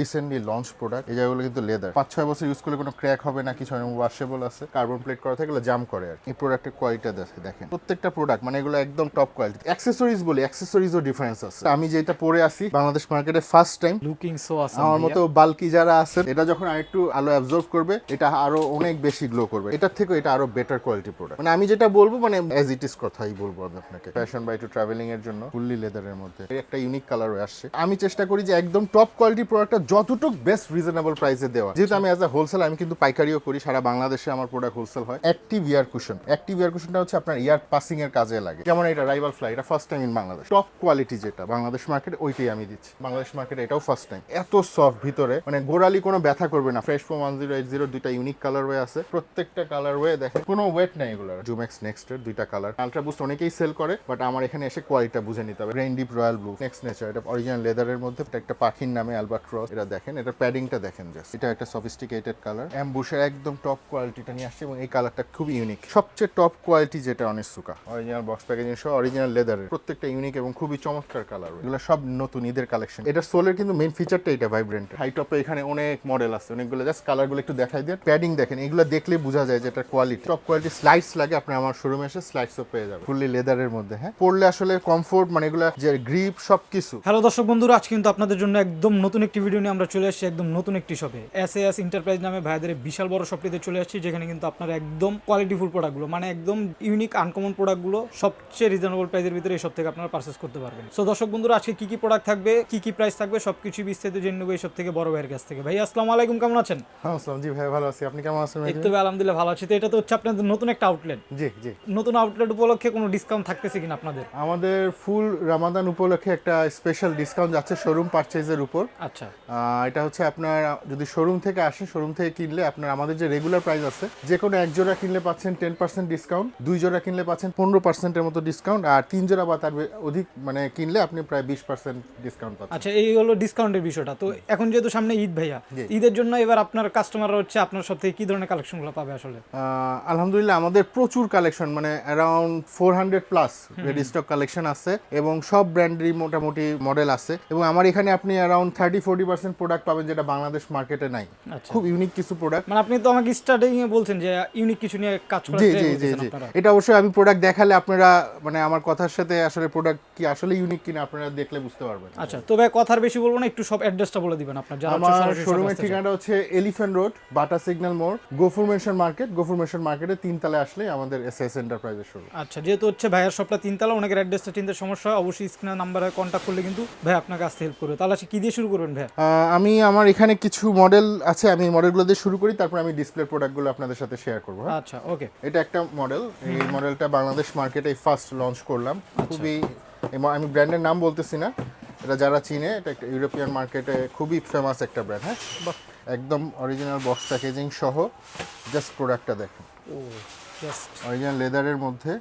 Recently launch product. এই জায়গাগুলো কিন্তু লেদার 5-6 বছর ইউজ করলে কোনো ক্র্যাক হবে না, কিছু ওয়াশেবল আছে, কার্বন প্লেট করা থাকলে জাম করে আর এই প্রোডাক্টের কোয়ালিটি দেখেন প্রত্যেকটা প্রোডাক্ট মানে এগুলো একদম টপ কোয়ালিটি। অ্যাক্সেসরিজ বলি, অ্যাক্সেসরিজও ডিফারেন্স আছে। আমি যেটা পরে আসি বাংলাদেশ মার্কেটে first time, looking so awesome. আমার মতো বাল্কি যারা আছে এটা যখন আরেকটু আলো অ্যাবজর্ব করবে এটা আরো অনেক বেশি গ্লো করবে, এটার থেকে এটা আরো বেটার কোয়ালিটি প্রোডাক্ট। মানে আমি যেটা বলবো মানে অ্যাজ ইট ইজ কথাই বলবো আমি আপনাকে। ফ্যাশন বা একটু ট্রাভেলিং এর জন্য ফুললি লেদারের মধ্যে একটা ইউনিক কালার আসছে। আমি চেষ্টা করি যে একদম টপ কোয়ালিটি প্রোডাক্টটা যতটুকু বেস্ট রিজনেবল প্রাইসে দেওয়া। যেহেতু আমি অ্যাজ আ হোলসেল, আমি কিন্তু পাইকারিও করি, সারা বাংলাদেশে আমার প্রোডাক্ট হোলসেল হয়। অ্যাক্টিভ ইয়ার কুশন, অ্যাক্টিভ ইয়ার কুশনটা হচ্ছে আপনার ইয়ার পাসিং এর কাজে লাগে। যেমন এটা রাইভাল ফ্লাই, এটা first time in Bangladesh. Top quality যেটা বাংলাদেশ মার্কেটে ওইটাই আমি দিচ্ছি। বাংলাদেশ মার্কেটে এটাও ফার্স্ট টাইম। এত সফট ভিতরে, মানে গোড়ালি কোনো ব্যথা করবে না। ফ্রেশ ফোম 1080 দুইটা ইউনিক কালার ওয়ে আছে, প্রত্যেকটা কালার ওয়ে দেখেন কোনো ওয়েট নাই এগুলো। জুমেক্স নেক্সটের দুইটা কালার। আলট্রা বুস্ট অনেকেই সেল করে, বাট আমার এখানে এসে কোয়ালিটিটা বুঝে নিতে হবে। Rain deep royal blue next nature, এটা অরিজিনাল লেদারের মধ্যে একটা পাখির নামে অ্যালবাট্রস। এটা দেখেন, এটা প্যাডিংটা দেখেন জাস্ট, এটা একটা সফিস্টিকেটেড কালার। অ্যাম্বুশের একদম টপ কোয়ালিটিটা নিয়ে আসছে এবং এই কালারটা খুবই ইউনিক। সবচেয়ে টপ কোয়ালিটি যেটা অনিসুকা অরিজিনাল বক্স প্যাকেজিং সহ অরিজিনাল লেদারের, প্রত্যেকটা ইউনিক এবং খুবই চমৎকার কালার। এগুলো সব নতুন ঈদের কালেকশন। এটা সোলের কিন্তু মেইন ফিচারটা এটা ভাইব্রেন্ট। হাই টপে এখানে অনেক মডেল আছে, অনেকগুলো জাস্ট কালারগুলো একটু দেখাই দিয়ে। প্যাডিং দেখেন, এগুলো দেখলে বোঝা যায় যে এটা কোয়ালিটি টপ কোয়ালিটি। স্লাইডস লাগে, আপনি আমার শোরুমে এসে স্লাইডসও পেয়ে যাবেন ফুললি লেদারের মধ্যে। হ্যাঁ, পরলে আসলে কমফোর্ট, মানে এগুলো যে গ্রিপ সবকিছু। হ্যালো দর্শক বন্ধুরা, আজ কিন্তু আপনাদের জন্য একদম নতুন একটি ভিডিও নিয়ে আমরা চলে আসছি একদম নতুন একটি শপে। এসএএস এন্টারপ্রাইজ নামে ভাইদের বিশাল বড় শপটিতে চলে আসছি, যেখানে কিন্তু আপনারা একদম কোয়ালিটিফুল প্রোডাক্টগুলো, মানে একদম ইউনিক আনকমন প্রোডাক্টগুলো সবচেয়ে রিজনেবল প্রাইসের ভিতরে এই সব থেকে আপনারা পারচেস করতে পারবেন। সো দর্শক বন্ধুরা, আজকে কি কি প্রোডাক্ট থাকবে, কি কি প্রাইস থাকবে, সবকিছু বিস্তারিত জেনে নেবো এই সব থেকে বড় ভাইয়ের কাছ থেকে। ভাই আসসালামু আলাইকুম, কেমন আছেন? হ্যাঁ আসসালাম, জি ভাই ভালো আছি, আপনি কেমন আছেন? এই তো আলহামদুলিল্লাহ ভালো আছি। তো এটা তো হচ্ছে আপনাদের নতুন একটা আউটলেট। জি জি। নতুন আউটলেট উপলক্ষে কোনো ডিসকাউন্ট থাকতেছে কিনা আপনাদের? আমাদের ফুল রামাদান উপলক্ষে একটা স্পেশাল ডিসকাউন্ট যাচ্ছে শোরুম পারচেজের উপর। আচ্ছা, এটা হচ্ছে আপনার যদি শোরুম থেকে আসেন, শোরুম থেকে কিনলে আপনার আমাদের যে রেগুলার প্রাইস আছে, যে কোনো এক জোড়া কিনলে পাচ্ছেন 10% ডিসকাউন্ট, 2 জোড়া কিনলে পাচ্ছেন 15%-এর মতো ডিসকাউন্ট, আর 3 জোড়া বা তার অধিক মানে কিনলে আপনি প্রায় 20% ডিসকাউন্ট পাচ্ছেন। আচ্ছা, এই হলো ডিসকাউন্টের বিষয়টা। তো এখন যেহেতু সামনে ঈদ ভাইয়া, ঈদের জন্য এবার আপনার কাস্টমাররা হচ্ছে আপনার সব থেকে কি ধরনের কালেকশনগুলো পাবে আসলে? আলহামদুলিল্লাহ আমাদের প্রচুর কালেকশন, মানে around 400 plus ready stock collection আছে এবং সব ব্র্যান্ডেরই মোটামুটি মডেল আছে। এবং আমার এখানে আপনি অ্যারাউন্ড 30-40% প্রোডাক্ট পাবেন যেটা বাংলাদেশ মার্কেটে নাই। খুব ইউনিক কিছু প্রোডাক্ট। মানে আপনি তো আমাকে স্টার্টিং এ বলছেন যে ইউনিক কিছু নিয়ে কাজ করার জি ট্রাই জি জি করতেছেন জি, আপনারা। এটা অবশ্যই আমি প্রোডাক্ট দেখালে আপনারা মানে আমার কথার সাথে আসলে প্রোডাক্ট কি আসলে ইউনিক কিনা আপনারা দেখলে বুঝতে পারবেন। আচ্ছা, তো ভাই কথার বেশি বলবো না, একটু সব অ্যাড্রেসটা বলে দিবেন আপনার। যারা আমার শোরুমের ঠিকানাটা হচ্ছে এলিফ্যান্ট রোড, বাটা সিগন্যাল মোড়, Gafur mention market. Gafur mention মার্কেটের 3 তলায় আসলে আমাদের এসএস এন্টারপ্রাইজের শোরুম। আচ্ছা, যেহেতু হচ্ছে ভাইয়ার শপটা 3 তলা, অনেকের অ্যাড্রেসটা চিনতে সমস্যা হয়, অবশ্যই স্ক্রিনের নাম্বারে কন্ট্যাক্ট করলে কিন্তু ভাই আপনাকে আসতে হেল্প করবে। তাহলে কি দিয়ে শুরু করবেন ভাই? আমি আমার এখানে কিছু মডেল আছে, আমি মডেলগুলো দিয়ে শুরু করি, তারপর আমি ডিসপ্লে প্রোডাক্টগুলো আপনাদের সাথে শেয়ার করবো। আচ্ছা, ওকে। এটা একটা মডেল, এই মডেলটা বাংলাদেশ মার্কেটে ফার্স্ট লঞ্চ করলাম। খুবই, আমি ব্র্যান্ডের নাম বলতেছি না, এটা যারা চিনে, এটা একটা ইউরোপিয়ান মার্কেটে খুবই ফেমাস একটা ব্র্যান্ড। হ্যাঁ, একদম অরিজিনাল বক্স প্যাকেজিং সহ, জাস্ট প্রোডাক্টটা দেখেন। ও জাস্ট অরিজিনাল লেদারের মধ্যে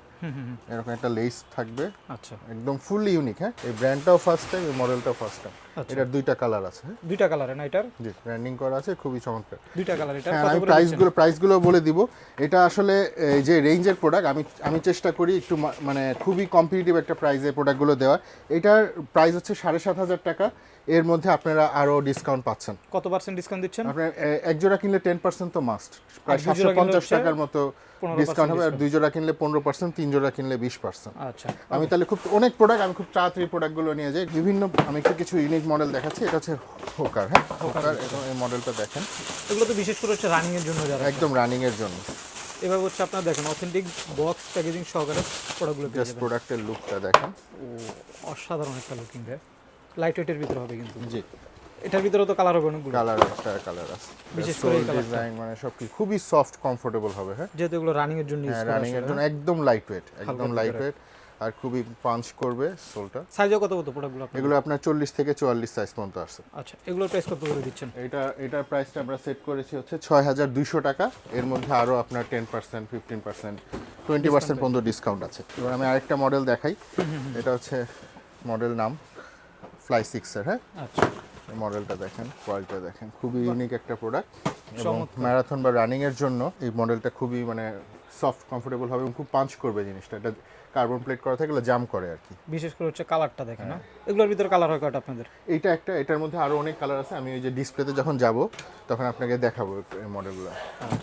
এরকম একটা লেস থাকবে। আচ্ছা, একদম ফুললি ইউনিক। হ্যাঁ, এই ব্র্যান্ডটাও ফার্স্ট টাইম, এই মডেলটাও ফার্স্ট টাইম। এটার দুইটা কালার আছে। হ্যাঁ, দুইটা কালারে না এটার? জি, ব্র্যান্ডিং করা আছে, খুবই চমৎকার দুইটা কালার। এটা হ্যাঁ, কত আমি করে দিচ্ছেন? প্রাইসগুলো বলে দিব। এটা আসলে এই যে রেঞ্জের প্রোডাক্ট, আমি চেষ্টা করি একটু মানে খুবই কম্পিটিটিভ একটা প্রাইসে প্রোডাক্টগুলো দেওয়া। এটার প্রাইস হচ্ছে 7,500 টাকা। এর মধ্যে আপনারা আরো ডিসকাউন্ট পাচ্ছেন। কত পার্সেন্ট ডিসকাউন্ট দিচ্ছেন? আপনার এক জোড়া কিনলে 10% তো মাস্ট, প্রায় 750 টাকার মতো ডিসকাউন্ট হবে। আর 2 জোড়া কিনলে 15%, 3 জোড়া কিনলে 20%। আচ্ছা, আমি তাহলে খুব অনেক প্রোডাক্ট, আমি খুব তাড়াতাড়ি প্রোডাক্টগুলো নিয়ে যাই। বিভিন্ন, আমি একটু কিছু ইউনিক মডেল দেখাচ্ছি। এটা হচ্ছে হোকার। হ্যাঁ, হোকার, এই মডেলটা দেখেন। এগুলো তো বিশেষ করে হচ্ছে রানিং এর জন্য যারা, একদম রানিং এর জন্য। এবার হচ্ছে আপনারা দেখেন অথেন্টিক বক্স প্যাকেজিং সহকারে প্রোডাক্টগুলো পেয়ে জাস্ট যাবেন। প্রোডাক্টের লুকটা দেখেন। ও অসাধারণ একটা লুকিং ভাই, লাইট ওয়েটের ভিতরে হবে কিন্তু। জি, এটার ভিতরে তো কালার হবে অনেকগুলো, কালার একটা কালার আছে, বিশেষ করে এই কালারটা। ডিজাইন মানে সব কি খুবই সফট কমফোর্টেবল হবে। হ্যাঁ, যেহেতু এগুলো রানিং এর জন্য ইউজ করা রানিং এর জন্য একদম লাইট ওয়েট, একদম লাইট ওয়েট, আর খুবই পাঞ্চ করবে সোলটা। সাইজও কত কত প্রোডাক্টগুলো আপনার? এগুলো আপনার 40 থেকে 44 সাইজ পর্যন্ত আসছে। আচ্ছা, এগুলোর প্রাইস কত করে দিচ্ছেন? এটার প্রাইসটা আমরা সেট করেছি হচ্ছে 6,200 টাকা। এর মধ্যে আরো আপনার 10%, 15%, 20% পর্যন্ত ডিসকাউন্ট আছে। এবার আমি আরেকটা মডেল দেখাই। এটা হচ্ছে মডেল নাম ফ্লাই 6 এর। হ্যাঁ, আচ্ছা, এই মডেলটা দেখেন, কোয়ালিটিটা দেখেন, খুবই ইউনিক একটা প্রোডাক্ট। এবং ম্যারাথন বা রানিং এর জন্য এই মডেলটা খুবই মানে সফট কমফোর্টেবল হবে এবং খুব পাঞ্চ করবে জিনিসটা। এটা কার্বন প্লেট করা থাকে, এগুলো জাম করে আর কি। বিশেষ করে হচ্ছে কালারটা দেখেন না, এগুলোর ভিতরে কালার হয় কয়টা আপনাদের? এইটা একটা, এটার মধ্যে আরো অনেক কালার আছে, আমি ওই যে ডিসপ্লেতে যখন যাব তখন আপনাকে দেখাবো এই মডেলগুলো।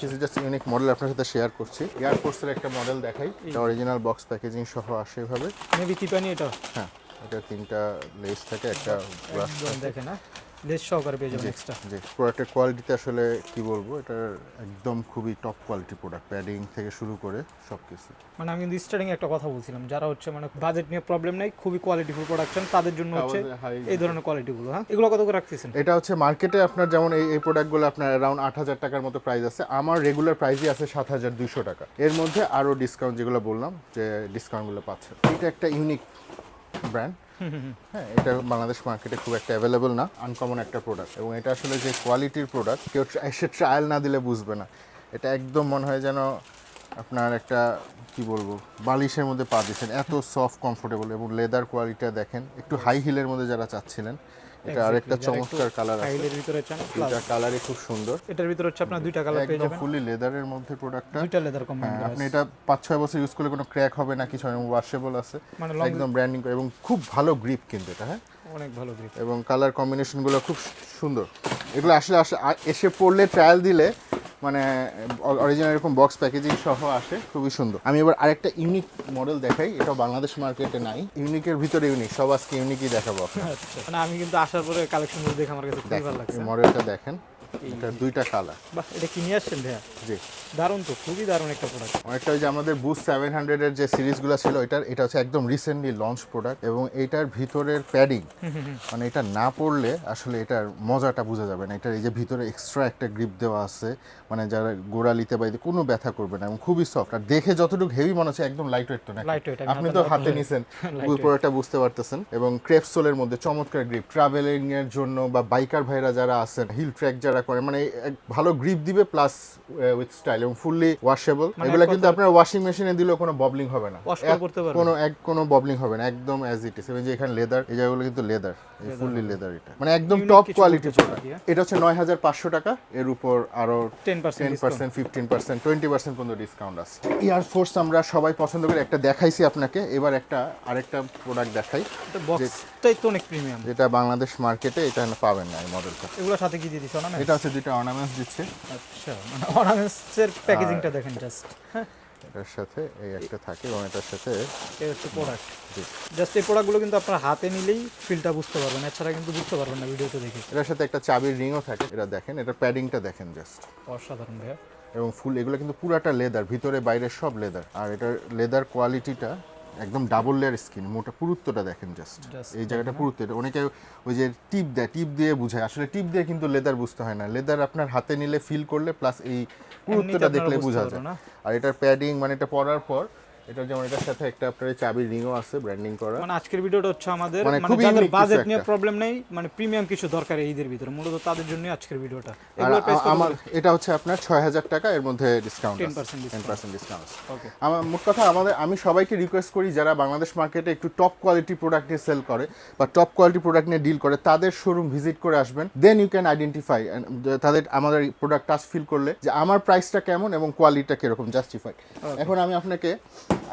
কিছু জাস্ট ইউনিক মডেল আপনার সাথে শেয়ার করছি। এয়ারফোর্সের একটা মডেল দেখাই, এটা অরিজিনাল বক্স প্যাকেজিং সহ আসে এভাবে। মেবি কি পানি এটা? হ্যাঁ, এটা 3টা লেস থাকে, একটা গ্লাস। একদম দেখেন না, লেস সহকারে পেয়ে যাবেন এক্সট্রা। যে প্রোডাক্টের কোয়ালিটিতে আসলে কি বলবো, এটার একদম খুবই টপ কোয়ালিটি প্রোডাক্ট, প্যাডিং থেকে শুরু করে সবকিছু। মানে আমি কিন্তু স্টার্টিং একটা কথা বলছিলাম, যারা হচ্ছে মানে বাজেট নিয়ে প্রবলেম নাই, খুবই কোয়ালিটিফুল প্রোডাকশন, তাদের জন্য হচ্ছে এই ধরনের কোয়ালিটিগুলো। হ্যাঁ, এগুলো কত করে রাখতেছেন? এটা হচ্ছে মার্কেটে আপনার যেমন এই প্রোডাক্টগুলো আপনার অ্যারাউন্ড 8,000 টাকার মতো প্রাইস আছে, আমার রেগুলার প্রাইসই আছে 7,200 টাকা। এর মধ্যে আরও ডিসকাউন্ট যেগুলো বললাম, যে ডিসকাউন্টগুলো পাচ্ছে। এটা একটা ইউনিক ব্র্যান্ড, হ্যাঁ, এটা বাংলাদেশ মার্কেটে খুব একটা অ্যাভেলেবল না, আনকমন একটা প্রোডাক্ট। এবং এটা আসলে যে কোয়ালিটির প্রোডাক্ট, কেউ এসে ট্রায়াল না দিলে বুঝবে না। এটা একদম মনে হয় যেন আপনার একটা কি বলবো বালিশের মধ্যে পা দিচ্ছেন, এত সফট কমফোর্টেবল। এবং লেদার কোয়ালিটিটা দেখেন, একটু হাই হিলের মধ্যে যারা চাচ্ছিলেন, এটা আরেকটা চমৎকার কালার আছে। ফাইলের ভিতরে চান, এটা কালারই খুব সুন্দর। এটার ভিতরে হচ্ছে আপনার দুইটা কালার পেয়ে একদম যাবেন, ফুলি লেদারের মধ্যে প্রোডাক্টটা। দুইটা লেদার কম্বাইন করা আপনি এটা 5-6 বছর ইউজ করলে কোনো ক্র্যাক হবে না, কিছু ওয়াশেবল আছে, মানে একদম ব্র্যান্ডিং এবং খুব ভালো গ্রিপ কিন্তু এটা। হ্যাঁ, অনেক ভালো গ্রিপ এবং কালার কম্বিনেশনগুলো খুব সুন্দর। এগুলো আসলে এসে পড়লে ট্রায়াল দিলে মানে অরিজিনাল এরকম বক্স প্যাকেজিং সহ আসে, খুবই সুন্দর। আমি এবার আরেকটা ইউনিক মডেল দেখাই, এটা বাংলাদেশ মার্কেটে নাই। ইউনিকের ভিতরে ইউনিক, সব আজকে ইউনিকই দেখাবো আপনাকে। আচ্ছা, মানে আমি কিন্তু আসার পরে কালেকশনগুলো দেখে আমার কাছে খুবই ভালো লাগছে। এই মডেলটা দেখেন, এটা 2টা কালার। বাহ, এটা কি নিয়ে আসছেন ভাইয়া? জি, দারুণ তো, খুবই দারুণ একটা প্রোডাক্ট। অনেকটা ওই যে আমাদের বুস্ট 700 এর যে সিরিজগুলো ছিল, এটা হচ্ছে একদম রিসেন্টলি লঞ্চ প্রোডাক্ট। এবং এইটার ভিতরের প্যাডিং, মানে এটা না পড়লে আসলে এটার মজাটা বোঝা যাবে না। এটার এই যে ভিতরে এক্সট্রা একটা গ্রিপ দেওয়া আছে, মানে যারা গোড়ালিতে বা কোনো ব্যথা করবে না, এবং খুবই সফট। আর দেখে যতটুকু হেভি মনে হচ্ছে, একদম লাইট ওয়েট তো না, লাইট ওয়েট, আপনি তো হাতে নিছেন, পুরোটা বুঝতে পারতেছেন। এবং ক্রেপ সোলের মধ্যে চমৎকার গ্রিপ, ট্রাভেলিং এর জন্য বা বাইকার ভাইরা যারা আছেন, হিল ট্র্যাক যারা করে, মানে এক ভালো গ্রিপ দিবে প্লাস উইথ স্টাইল এবং ফুললি ওয়াশেবল। এগুলো কিন্তু আপনার ওয়াশিং মেশিনে দিলেও কোনো ববলিং হবে না, ওয়াশ করতে পারবেন, কোনো ববলিং হবে না, একদম অ্যাজ ইট ইজ। এবং যে এখানে লেদার, এই জায়গাগুলো কিন্তু লেদার, ফুললি লেদার, এটা মানে একদম টপ কোয়ালিটি প্রোডাক্ট। এটা হচ্ছে 9,500 টাকা, এর উপর আরো 10% 15%, 20% পর্যন্ত ডিসকাউন্ট আছে। এয়ারফোর্স আমরা সবাই পছন্দ করি, একটা দেখাইছি আপনাকে, এবার আরেকটা প্রোডাক্ট দেখাই, এটা বক্সটাই তো অনেক প্রিমিয়াম, যেটা বাংলাদেশ মার্কেটে এটা পাবেন না এই মডেলটা। এগুলোর সাথে কি দিয়ে দিছো না? এটা হচ্ছে 2টা অর্নামেন্টস দিচ্ছে। আচ্ছা, মানে অর্নামেন্টসের প্যাকেজিংটা দেখেন জাস্ট। হ্যাঁ, এটার সাথে এই একটা থাকে এবং এটার সাথে এই হচ্ছে প্রোডাক্ট। জাস্ট এই প্রোডাক্টগুলো কিন্তু আপনার হাতে নিলেই ফিলটা বুঝতে পারবেন, এছাড়া কিন্তু বুঝতে পারবেন না ভিডিওতে দেখে। এটার সাথে একটা চাবির রিংও থাকে, এটা দেখেন, এটা প্যাডিংটা দেখেন জাস্ট অসাধারণ ভাইয়া। এবং ফুল এগুলো কিন্তু পুরাটা লেদার, ভিতরে বাইরে সব লেদার। আর এটার লেদার কোয়ালিটিটা একদম ডাবল লেয়ার স্কিন, মোটা পুরুত্বটা দেখেন জাস্ট, এই জায়গাটা পুরুত্ব। এটা অনেকে ওই যে টিপ দিয়ে বুঝায়, আসলে টিপ দিয়ে কিন্তু লেদার বুঝতে হয় না, লেদার আপনার হাতে নিলে ফিল করলে প্লাস এই পুরুত্বটা দেখলে বোঝা যায়। আর এটার প্যাডিং, মানে এটা পরার পর এটা যেমন এটার সাথে একটা আপনার চাবির রিংও আছে ব্র্যান্ডিং করা। মানে আজকের ভিডিওটা হচ্ছে আমাদের মানে মানে খুবই যাদের unique বাজেট কিছু নিয়ে একটা। প্রবলেম নেই, মানে প্রিমিয়াম কিছু দরকার এইদের ভিতরে, মূলত তাদের জন্যই আজকের ভিডিওটা। আর এগুলোর প্রাইস আমার এটা হচ্ছে আপনার 6,000 টাকা, এর মধ্যে ডিসকাউন্ট 10% ডিসকাউন্ট। ওকে, আমার মোট কথা আমি সবাইকে রিকোয়েস্ট করি, যারা বাংলাদেশ মার্কেটে একটু টপ কোয়ালিটি প্রোডাক্ট নিয়ে সেল করে বা টপ কোয়ালিটি প্রোডাক্ট নিয়ে ডিল করে, তাদের শোরুম ভিজিট করে আসবেন। দেন ইউ ক্যান আইডেন্টিফাই তাদের আমাদের প্রোডাক্ট টাচ ফিল করলে যে আমার প্রাইসটা কেমন এবং কোয়ালিটিটা কিরকম জাস্টিফাইড। এখন আমি আপনাকে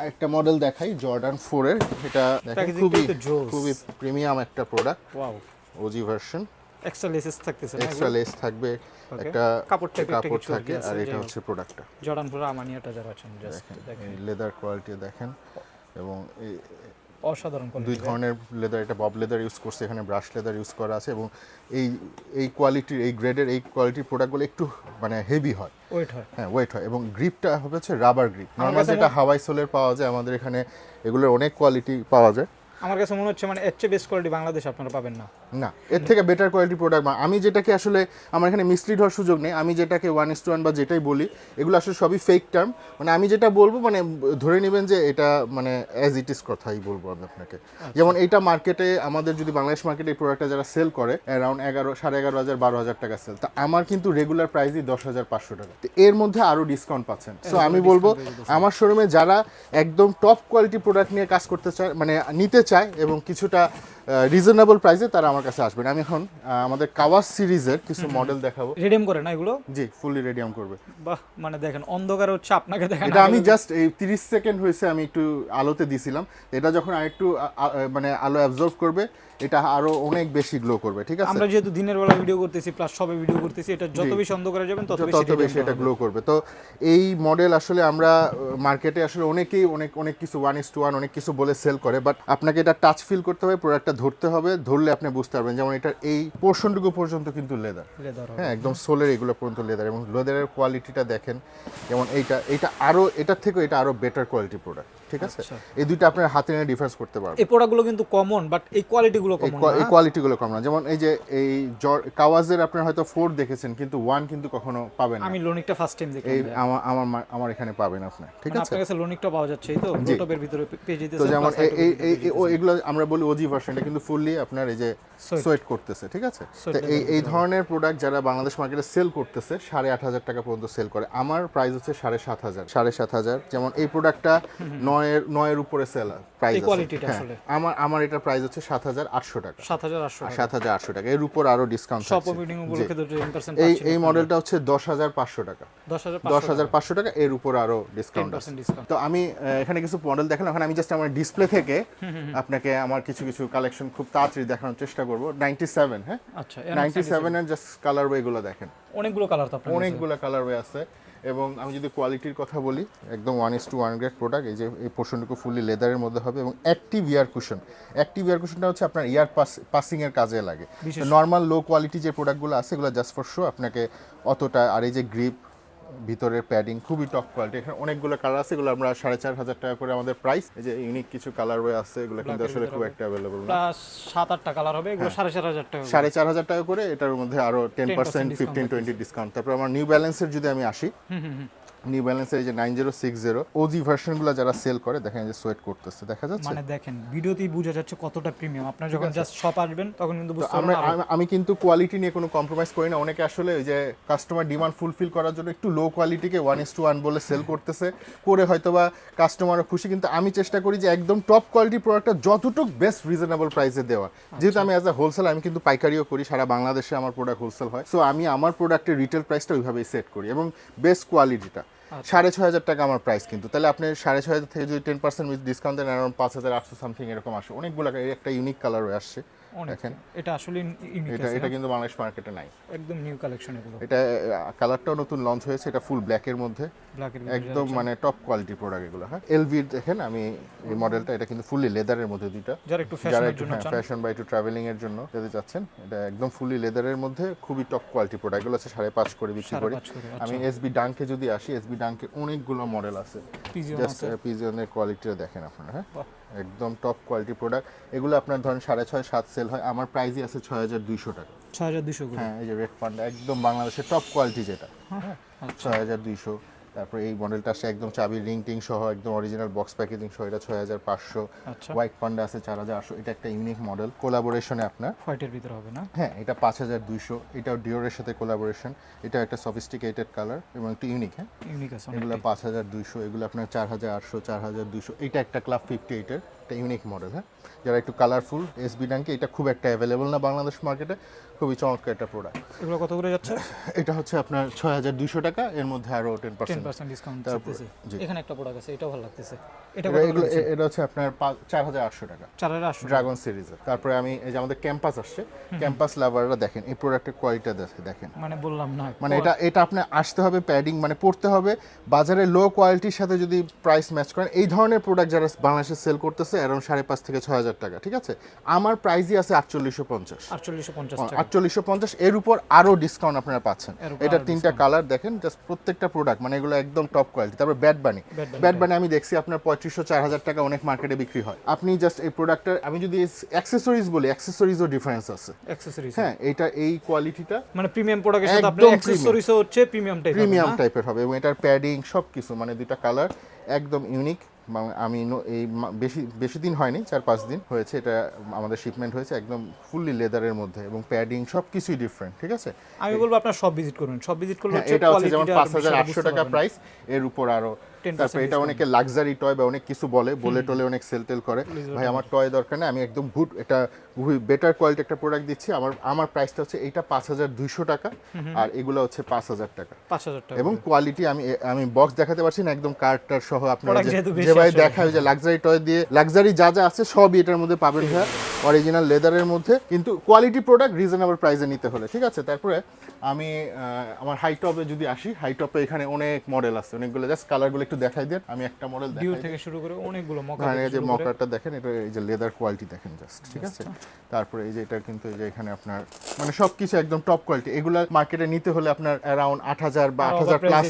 একটা মডেল দেখাই, জর্ডান 4 এর। এটা দেখেন, প্যাকেজিংটা তো জোস। খুবই প্রিমিয়াম একটা product, wow, OG version. Extra laces থাকতেছে না? এক্সট্রা লেস থাকবে, একটা কাপড় টাইপের একটা কাপড় কিছু থাকে, আছে, আর এটা যাই হোক। হচ্ছে প্রোডাক্টটা। জর্ডান পুরো আমানিয়াটা যারা আছেন জাস্ট দেখেন, লেদার কোয়ালিটি দেখেন, এবং এই অসাধারণ দুই কোয়ালিটি। ধরনের লেদার, এটা বব লেদার ইউজ করছে, এখানে ব্রাশ লেদার ইউজ করা আছে। এবং এই কোয়ালিটির, এই গ্রেডের, এই কোয়ালিটির প্রোডাক্টগুলো একটু মানে হেভি হয়, ওয়েট হয়। হ্যাঁ ওয়েট হয়। এবং গ্রিপটা হচ্ছে রাবার গ্রিপ, নর্মাল যেটা হাওয়াই সোলের পাওয়া যায়, আমাদের এখানে এগুলোর অনেক কোয়ালিটি পাওয়া যায়। আমার কাছে মনে হচ্ছে মানে এর চেয়ে বেস্ট কোয়ালিটি বাংলাদেশে আপনারা পাবেন না। না, এর থেকে বেটার কোয়ালিটি প্রোডাক্ট। আমি যেটাকে আসলে আমার এখানে মিসলিড হওয়ার সুযোগ নেই, আমি যেটাকে 1:1 বা যেটাই বলি, এগুলো আসলে সবই ফেক টার্ম। মানে আমি যেটা বলবো মানে ধরে নেবেন যে এটা মানে অ্যাজ ইট ইজ কথাই বলবো আমি আপনাকে। যেমন এইটা মার্কেটে, আমাদের যদি বাংলাদেশ মার্কেটে এই প্রোডাক্টটা যারা সেল করে অ্যারাউন্ড 11,500 12,000 টাকা সেল, তা আমার কিন্তু রেগুলার প্রাইসই 10,500 টাকা। তো এর মধ্যে আরও ডিসকাউন্ট পাচ্ছেন। সো আমি বলবো আমার শোরুমে যারা একদম টপ কোয়ালিটি প্রোডাক্ট নিয়ে কাজ করতে চায়, মানে নিতে চায় এবং কিছুটা রিজনেবল প্রাইসে তারা আমার কাছে আসবেন। আমি এখন আমাদের কাওয়াস সিরিজের কিছু মডেল দেখাবো। রেডিয়াম করে না এগুলো? জি, ফুললি রেডিয়াম করবে। বাহ, মানে দেখেন অন্ধকারে হচ্ছে আপনাকে দেখেন। এটা আমি জাস্ট এই 30 সেকেন্ড হয়েছে আমি একটু আলোতে দিছিলাম, এটা যখন আরেকটু মানে আলো অ্যাবজর্ব করবে এটা আরো অনেক বেশি গ্লো করবে। ঠিক আছে, আমরা যেহেতু দিনের বেলা ভিডিও করতেছি প্লাস সবে ভিডিও করতেছি, এটা যত বেশি অন্ধকারে যাবেন তত বেশি এটা গ্লো করবে। তো এই মডেল আসলে আমরা মার্কেটে আসলে অনেকেই অনেক কিছু 1:1 অনেক কিছু বলে সেল করে, বাট আপনাকে এটা টাচ ফিল করতে হবে, প্রোডাক্টটা ধরতে হবে, ধরলে আপনি বুঝতে পারবেন। যেমন এটার এই পোর্শনটুকু পর্যন্ত কিন্তু লেদার, হ্যাঁ একদম সোলের এগুলো পর্যন্ত লেদার, এবং লেদারের কোয়ালিটিটা দেখেন। যেমন এইটা আরো এটার থেকে এটা আরো বেটার কোয়ালিটি প্রোডাক্ট। ঠিক আছে, এই দুইটা আপনার হাতে নিয়ে ডিফারেন্স করতে পারবেন। এই প্রোডাক্টগুলো কিন্তু কমন, বাট এই কোয়ালিটিগুলো কমন না। এই কোয়ালিটিগুলো কম না। যেমন এই যে এই কাওয়াজের আপনারা হয়তো 4 দেখেছেন, কিন্তু 1 কিন্তু কখনো পাবেন না। আমি লোনিকটা ফার্স্ট টাইম দেখলাম। এই আমার এখানে পাবেন আপনি। ঠিক আছে, আপনার কাছে লোনিকটা পাওয়া যাচ্ছে এই তো রোটপের ভিতরে পেজ দিতেছে। তো যেমন এগুলো আমরা বলি ওজি ভার্সন, এটা কিন্তু ফুললি আপনার এই যে সোয়েট করতেছে। ঠিক আছে, তো এই ধরনের প্রোডাক্ট যারা বাংলাদেশ মার্কেটে সেল করতেছে 8,500 টাকা পর্যন্ত সেল করে। আমার প্রাইস হচ্ছে 7,500। যেমন এই প্রোডাক্টটা 9 এর উপরে সেল প্রাইস এই কোয়ালিটিটা আসলে আমার এটা প্রাইস হচ্ছে 7,800 টাকা। 7,800 টাকা, এর উপর আরো ডিসকাউন্ট শপ মিটিং উপলক্ষে তো 10% এই মডেলটা হচ্ছে 10,500 টাকা। 10,500 টাকা, এর উপর আরো ডিসকাউন্ট আছে। তো আমি এখানে কিছু মডেল দেখালাম, এখন আমি জাস্ট আমার ডিসপ্লে থেকে আপনাকে আমার কিছু কালেকশন খুব তাড়াতাড়ি দেখানোর চেষ্টা করব। 97, হ্যাঁ আচ্ছা, 97 এর জাস্ট কালার ওয়ে গুলো দেখেন, অনেকগুলো কালার তো আপনার অনেকগুলো কালার ওয়ে আছে। এবং আমি যদি কোয়ালিটির কথা বলি, একদম 1:1 গ্রেড প্রোডাক্ট। এই যে এই পোর্শনটুকু ফুললি লেদারের মধ্যে হবে, এবং অ্যাক্টিভ ইয়ার কুশনটা হচ্ছে আপনার ইয়ার পাসিং এর কাজে লাগে। নর্মাল লো কোয়ালিটি যে প্রোডাক্টগুলো আছে এগুলো জাস্ট ফর শো, আপনাকে অতটা। আর এই যে গ্রিপ, ভিতরের প্যাডিং খুবই টপ কোয়ালিটি। এখানে অনেকগুলো কালার আছে, এগুলো আমরা 4,500 টাকা করে আমাদের প্রাইস। এই যে ইউনিক কিছু কালার ওয়ে আছে, এগুলো কিন্তু আসলে খুব একটা অ্যাভেলেবল না। প্লাস 7-8টা কালার হবে, এগুলো 4,500 টাকা। 4,500 টাকা করে, এটার মধ্যে আরো 10%, 15-20 ডিসকাউন্ট। তারপর আমার নিউ ব্যালেন্সের যদি আমি আসি, নিউ ব্যালেন্সের এই যে 9060 ওজি ভার্সনগুলো যারা সেল করে, দেখেন যে সোয়েট করতেছে, দেখা যাচ্ছে। মানে দেখেন ভিডিওতেই বোঝা যাচ্ছে কতটা প্রিমিয়াম। আপনারা যখন জাস্ট শপ আসবেন তখন কিন্তু বুঝতে পারবেন। আমি কিন্তু কোয়ালিটি নিয়ে কোনো কম্প্রোমাইজ করি না। অনেকে আসলে ওই যে কাস্টমার ডিমান্ড ফুলফিল করার জন্য একটু লো কোয়ালিটিকে 1:1 বলে সেল করতেছে, করে হয়তোবা কাস্টমারও খুশি, কিন্তু আমি চেষ্টা করি যে একদম টপ কোয়ালিটি প্রোডাক্টটা যতটুকু বেস্ট রিজনেবল প্রাইসে দেওয়া। যেহেতু আমি অ্যাজ আ হোলসেল, আমি কিন্তু পাইকারিও করি, সারা বাংলাদেশে আমার প্রোডাক্ট হোলসেল হয়। সো আমি আমার প্রোডাক্টের রিটেল প্রাইসটা ওইভাবেই সেট করি, এবং বেস্ট কোয়ালিটিটা। 6,500 টাকা আমার প্রাইস, কিন্তু তাহলে আপনি 6,500 থেকে যদি 10% ডিসকাউন্ট দেন, অ্যারাউন্ড 5,800 সামথিং এরকম আসে। অনেকগুলো একটা ইউনিক কালার আসছে দেখেন। এটা আসলে ইউনিক, এটা কিন্তু বাংলাদেশ মার্কেটে নাই, একদম নিউ কালেকশন এগুলো। এটা কালারটাও নতুন লঞ্চ হয়েছে, এটা ফুল ব্ল্যাকের মধ্যে, একদম মানে টপ কোয়ালিটি প্রোডাক্ট এগুলো। হ্যাঁ, এলভি দেখেন, আমি এই মডেলটা, এটা কিন্তু ফুললি লেদারের মধ্যে দুইটা, যারা একটু ফ্যাশন বা একটু ট্রাভেলিং এর জন্য যদি চাচ্ছেন, এটা একদম ফুললি লেদারের মধ্যে খুবই টপ কোয়ালিটি প্রোডাক্ট। এগুলো আছে 5.5 করে বিক্রি করি আমি। এসবি ডাঙ্কে যদি আসি, এসবি ডাঙ্কে অনেকগুলো মডেল আছে, জাস্ট পিজিয়নের কোয়ালিটিটা দেখেন আপনারা। হ্যাঁ, একদম টপ কোয়ালিটি প্রোডাক্ট। এগুলো আপনার ধরেন 6,500-7 সেল হয়, আমার প্রাইসই আছে 6,200 টাকা। 6,200। হ্যাঁ, এই যে রেড পান্ডা একদম বাংলাদেশের টপ কোয়ালিটি যেটা, 6,200। তারপর এই মডেলটা আসে একদম চাবির রিং টিং সহ, একদম অরিজিনাল বক্স প্যাকেজিং সহ, এটা 6,500। হোয়াইট পান্ডা আছে 4,800, এটা একটা ইউনিক মডেল, কোলাবোরেশনে আপনার হোয়াইটের ভিতরে হবে না? হ্যাঁ, এটা 5,200, এটাও ডিওরের সাথে কোলাবোরেশন, এটা একটা সফিস্টিকেটেড কালার এবং একটু ইউনিক। হ্যাঁ, ইউনিক আছে। এগুলো 5,200, এগুলো আপনার 4,800, 4,200। এটা একটা ক্লাব 58-এর একটা ইউনিক মডেল। হ্যাঁ, যারা একটু কালারফুল, এসবি ডাঙ্কে, এটা খুব একটা অ্যাভেলেবল না বাংলাদেশ মার্কেটে, খুবই চমৎকার একটা প্রোডাক্ট। এগুলো কত করে যাচ্ছে? এটা হচ্ছে আপনার 6,200 টাকা, এর মধ্যে আরো 10% ডিসকাউন্ট আছে। এখানে একটা প্রোডাক্ট আছে, এটাও ভালো লাগতেছে। এটা হচ্ছে আপনার 4,800 টাকা, 4,800 ড্রাগন সিরিজের। তারপরে আমি এই যে আমাদের ক্যাম্পাস আসছে, ক্যাম্পাস লাভাররা দেখেন এই প্রোডাক্টের কোয়ালিটিটা দেখেন। মানে বললাম না, মানে এটা আপনি আসতে হবে, প্যাডিং মানে পড়তে হবে, বাজারে লো কোয়ালিটির সাথে যদি প্রাইস ম্যাচ করেন, এই ধরনের প্রোডাক্ট যারা বাংলাদেশে সেল করতেছে অ্যারাউন্ড 5,500 থেকে 6,000 টাকা। ঠিক আছে, আমার প্রাইসই আছে 4,850। 4,850, এর উপর আরো ডিসকাউন্ট আপনারা পাচ্ছেন। এটা 3টা কালার দেখেন, জাস্ট প্রত্যেকটা প্রোডাক্ট মানে এগুলো একদম টপ কোয়ালিটি। তারপর ব্যাড বানি আমি দেখছি আপনার 3,500-4,000 টাকা অনেক মার্কেটে বিক্রি হয়। আপনি জাস্ট এই প্রোডাক্টের, আমি যদি অ্যাকসেসরিজ বলি, অ্যাকসেসরিজও ডিফারেন্স আছে। হ্যাঁ, এটা এই কোয়ালিটিটা মানে প্রিমিয়াম প্রোডাক্টের সাথে আপনার অ্যাকসেসরিজও হচ্ছে প্রিমিয়াম টাইপের হবে, এবং এটার প্যাডিং সবকিছু মানে দুইটা কালার একদম ইউনিক। আমি এই বেশি দিন হয়নি, 4-5 দিন হয়েছে এটা আমাদের শিপমেন্ট হয়েছে, একদম ফুললি লেদারের মধ্যে, এবং প্যাডিং সবকিছুই ডিফারেন্ট। ঠিক আছে, আমি বলবো আপনার সব ভিজিট করুন, সব ভিজিট করলে এটা হচ্ছে যেমন 5,800 টাকা প্রাইস, এর উপর আরো 10% তারপরে এটা অনেকে লাক্সারি টয় বা অনেক কিছু বলে টলে অনেক সেল টেল করে, ভাই আমার টয় দরকার নেই, আমি একদম গুড এটা বেটার কোয়ালিটি একটা প্রোডাক্ট দিচ্ছি। আমার প্রাইসটা হচ্ছে এইটা 5200 টাকা, আর এগুলো হচ্ছে 5000 টাকা। 5000 টাকা এবং কোয়ালিটি আমি বক্স দেখাতে পারছি না, একদম কার্ডটার সহ আপনারা Product যেহেতু বেশি যে ভাই আসলে। দেখায় যে লাক্সারি টয় দিয়ে লাক্সারি যা যা আছে সবই এটার মধ্যে পাবেন ভাই, অরিজিনাল লেদারের মধ্যে, কিন্তু কোয়ালিটি প্রোডাক্ট রিজনেবল প্রাইসে নিতে হলে, ঠিক আছে। তারপরে আমি আমার হাই টপে যদি আসি, হাই টপে এখানে অনেক মডেল আছে, অনেকগুলো, জাস্ট কালারগুলো একটু দেখাই দেন, আমি একটা মডেল ডিউ দেখাই। থেকে শুরু করে অনেকগুলো মকা ধরেন এই যে মকারটা দেখেন, এটা এই যে লেদার কোয়ালিটি দেখেন জাস্ট, ঠিক আছে। তারপরে এই যে এটা কিন্তু এই যে এখানে আপনার মানে সবকিছু একদম টপ কোয়ালিটি, এগুলা মার্কেটে নিতে হলে আপনার অ্যারাউন্ড 8000 বা 8000 প্লাস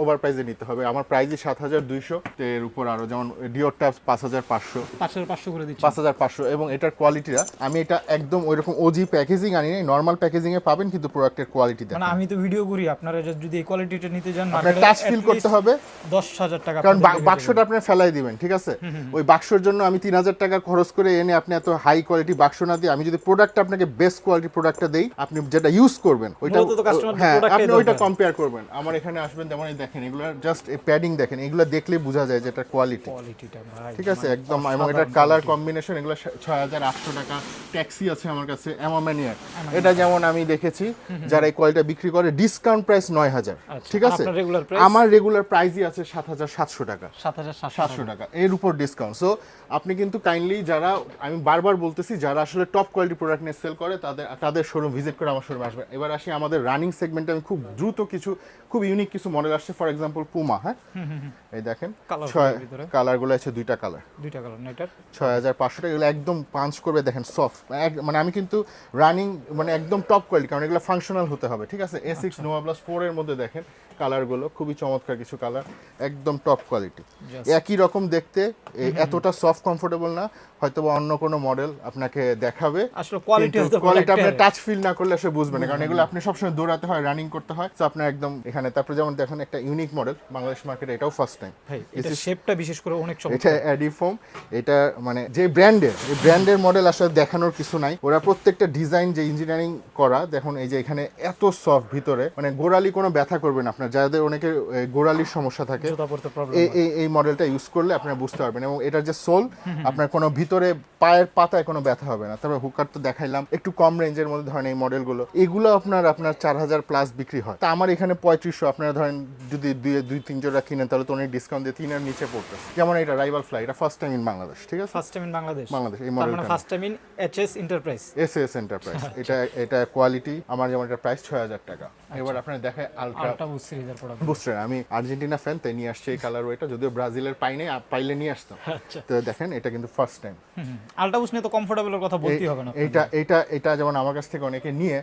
ওভার প্রাইসে নিতে হবে। আমার প্রাইসই 7200, এর উপর আরো যেমন ডিওরটা 5500, 5500 করে দিচ্ছি। 5500, এবং এটার কোয়ালিটিটা আমি এটা একদম ওইরকম ওজি প্যাকেজিং আনি নাই, নর্মাল প্যাকেজিং এ পাবেন, কিন্তু প্রোডাক্টের কোয়ালিটি মানে দেখেন, আমি তো ভিডিও করি, আপনারা যদি এই কোয়ালিটিটা নিতে যান আপনার মার্কেটে টাচ ফিল করতে হবে, 10000 টাকা কারণ আপনাদের লেগে বাক্সটা আপনি ফেলাই দিবেন, ঠিক আছে। ওই বাক্সের জন্য আমি 3000 টাকা খরচ করে এনে আপনি এত হাই কোয়ালিটি বাক্স না দিয়ে, আমি যদি প্রোডাক্টটা আপনাকে বেস্ট কোয়ালিটি প্রোডাক্টটা দেই, আপনি যেটা ইউজ করবেন ওইটা, মূলত তো customer দের হ্যাঁ product-টাই আপনি ওইটা দরকার। কম্পেয়ার করবেন। আমার এখানে আসবেন, যেমন এই দেখেন এগুলো জাস্ট এই প্যাডিং দেখেন, এগুলো দেখলেই বোঝা যায় যে এটা কোয়ালিটি, কোয়ালিটিটা ভাই ঠিক আছে একদম। এবং এটার কালার কম্বিনেশন, এগুলো 6800 টাকা। ট্যাক্সি আছে আমার কাছে, অ্যামাম্যানিয়ার, এটা যেমন আমি দেখেছি যারা এই কোয়ালিটি বিক্রি করে ডিসকাউন্ট প্রাইস 9000, ঠিক আছে। আপনার রেগুলার প্রাইস আমার রেগুলার প্রাইসই আছে 7700 টাকা, 7700 700 টাকা, এর উপর ডিসকাউন্ট। সো আপনি কিন্তু কাইন্ডলি যারা, আমি বারবার বলতেছি, যারা আসলে টপ কোয়ালিটি প্রোডাক্ট নিয়ে সেল করে তাদের শোরুম ভিজিট করে আমার শোরুমে আসবেন। এবার আসি আমাদের রানিং সেগমেন্টে, আমি খুব দ্রুত কিছু খুব ইউনিক কিছু মডেল আসছে। ফর এক্সাম্পল পুমা, হ্যাঁ এই দেখেন কালার ভিতরে কালারগুলো আছে দুইটা কালার, দুইটা কালার না, এটার 6500 টাকা, এগুলো একদম পাঞ্চ করবে, দেখেন সফট, মানে আমি কিন্তু রানিং মানে একদম টপ কোয়ালিটি, কারণ এগুলো ফাংশনাল হতে হবে, ঠিক আছে। A6 Nova Plus 4 এর মধ্যে দেখেন কালারগুলো খুবই চমৎকার কিছু কালার, একদম টপ কোয়ালিটি, একই রকম দেখতে, এতটা সফট কমফোর্টেবল না, হয়তো বা অন্য কোনো মডেল আপনাকে দেখাবে, আসলে কোয়ালিটি কিন্তু কোয়ালিটি আপনি টাচ ফিল না করলে আসলে বুঝবেন না, কারণ এগুলো আপনি সবসময় দৌড়াতে হয়, রানিং করতে হয়, তো আপনার একদম এখানে। তারপরে যেমন দেখেন একটা ইউনিক মডেল বাংলাদেশ মার্কেটে, এটাও ফার্স্ট টাইম, ভাই এটা শেপটা বিশেষ করে অনেক এটা চমৎকার। অ্যাডিফোম, এটা মানে যে ব্র্যান্ডের, এই ব্র্যান্ডের মডেল আসলে দেখানোর কিছু নাই, ওরা প্রত্যেকটা ডিজাইন যে ইঞ্জিনিয়ারিং করা, দেখুন এই যে এখানে এত সফট ভিতরে, মানে গোড়ালি কোনো ব্যথা করবে না আপনার, যাদের অনেকে গোড়ালির সমস্যা থাকে, জুতা পরতে প্রবলেম এই মডেলটা ইউজ করলে আপনারা বুঝতে পারবেন। এবং এটার যে সোল, আপনার কোনো ভিতরে পায়ের পাতায় কোনো ব্যথা হবে না। তারপরে হুকার তো দেখাইলাম, একটু কম রেঞ্জের মধ্যে ধরেন এই মডেলগুলো, এগুলো আপনার 4000 প্লাস বিক্রি হয়, তা আমার এখানে 3500, আপনারা ধরেন যদি 2-3 জোড়া কিনেন তাহলে তো অনেক ডিসকাউন্ট দিয়ে 3 এর নিচে পড়তে। যেমন এটা রাইভাল ফ্লাই, এটা ফার্স্ট টাইম ইন বাংলাদেশ, ঠিক আছে, ফার্স্ট টাইম ইন বাংলাদেশ এই তার মানে মডেলটা first time in HS enterprise, SS enterprise, এটা কোয়ালিটি আমার, যেমন এটা প্রাইস 6000 টাকা। এবার আপনারা দেখায় আলট্রা বুস্ট সিরিজের প্রোডাক্ট। বুস্টার, আমি আর্জেন্টিনা ফ্যান, তাই নিয়ে আসছি এই কালার, ওইটা যদিও ব্রাজিলের পাইনে, পাইলে নিয়ে আসতাম। আচ্ছা, তো দেখেন এটা কিন্তু ফার্স্ট টাইম, আলট্রা বুস্ট নিয়ে তো কমফোর্টেবলের কথা বলতেই হবে না। এটা যেমন আমার কাছ থেকে অনেকে নিয়ে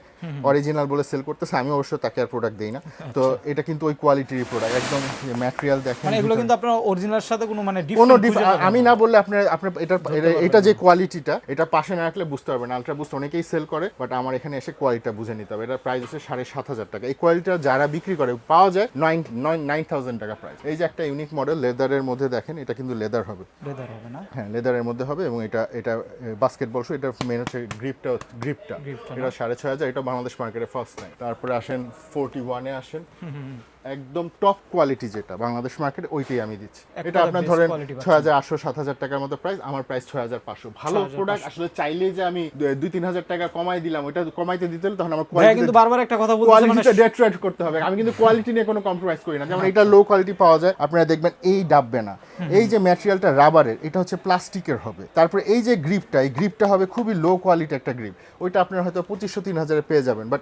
অরিজিনাল বলে সেল করতেছে, আমি অবশ্য তাকে আর প্রোডাক্ট দেই না, তো এটা কিন্তু ওই কোয়ালিটির প্রোডাক্ট, একদম ম্যাটেরিয়াল দেখেন, মানে এগুলো কিন্তু আপনার অরিজিনাল সাথে কোনো মানে কোনো ডিফারেন্ট আমি না বললে আপনার এটা যে কোয়ালিটিটা, এটা পাশে না রাখলে বুঝতে পারবেন। আলট্রা বুস্ট অনেকেই সেল করে, বাট আমার এখানে এসে কোয়ালিটিটা বুঝে নিতে হবে। এটার প্রাইস হচ্ছে 7500 টাকা। এই কোয়ালিটিটা যারা বিক্রি করে পাওয়া যায় 9000 টাকা প্রাইস। এই যে একটা ইউনিক মডেল লেদারের মধ্যে দেখেন, এটা কিন্তু লেদার হবে, লেদার হবে না, হ্যাঁ লেদারের মধ্যে হবে, এবং এটা বাস্কেটবল শু, এটা মেন হচ্ছে গ্রিপটা এটা 6500, এটা বাংলাদেশ মার্কেটে ফার্স্ট টাইম। তারপরে আসেন 41-এ আসেন, একদম টপ কোয়ালিটি যেটা বাংলাদেশ মার্কেটে, ওইটাই আমি দিচ্ছি। এটা আপনার ধরেন 6800-7000 টাকার মতো প্রাইস, আমার প্রাইস 6500। ভালো প্রোডাক্ট আসলে চাইলে যে আমি 2-3000 টাকা কমাই দিলাম, ওটা কমাইতে দিতে হলে তখন আমার ভাই কিন্তু বারবার একটা কথা বলতেছে, মানে কোয়ালিটিটা ডেট্রাইট করতে হবে। আমি কিন্তু কোয়ালিটি নিয়ে কোনো কম্প্রোমাইজ করি না। যেমন এটা লো কোয়ালিটি পাওয়া যায়, আপনারা দেখবেন এই ডাববে না, এই যে ম্যাটেরিয়ালটা রাবারের, এটা হচ্ছে প্লাস্টিকের হবে। তারপরে এই যে গ্রিপটা, এই গ্রিপটা হবে খুবই লো কোয়ালিটি একটা গ্রিপ, ওইটা আপনারা হয়তো 2500-3000 পেয়ে যাবেন, বাট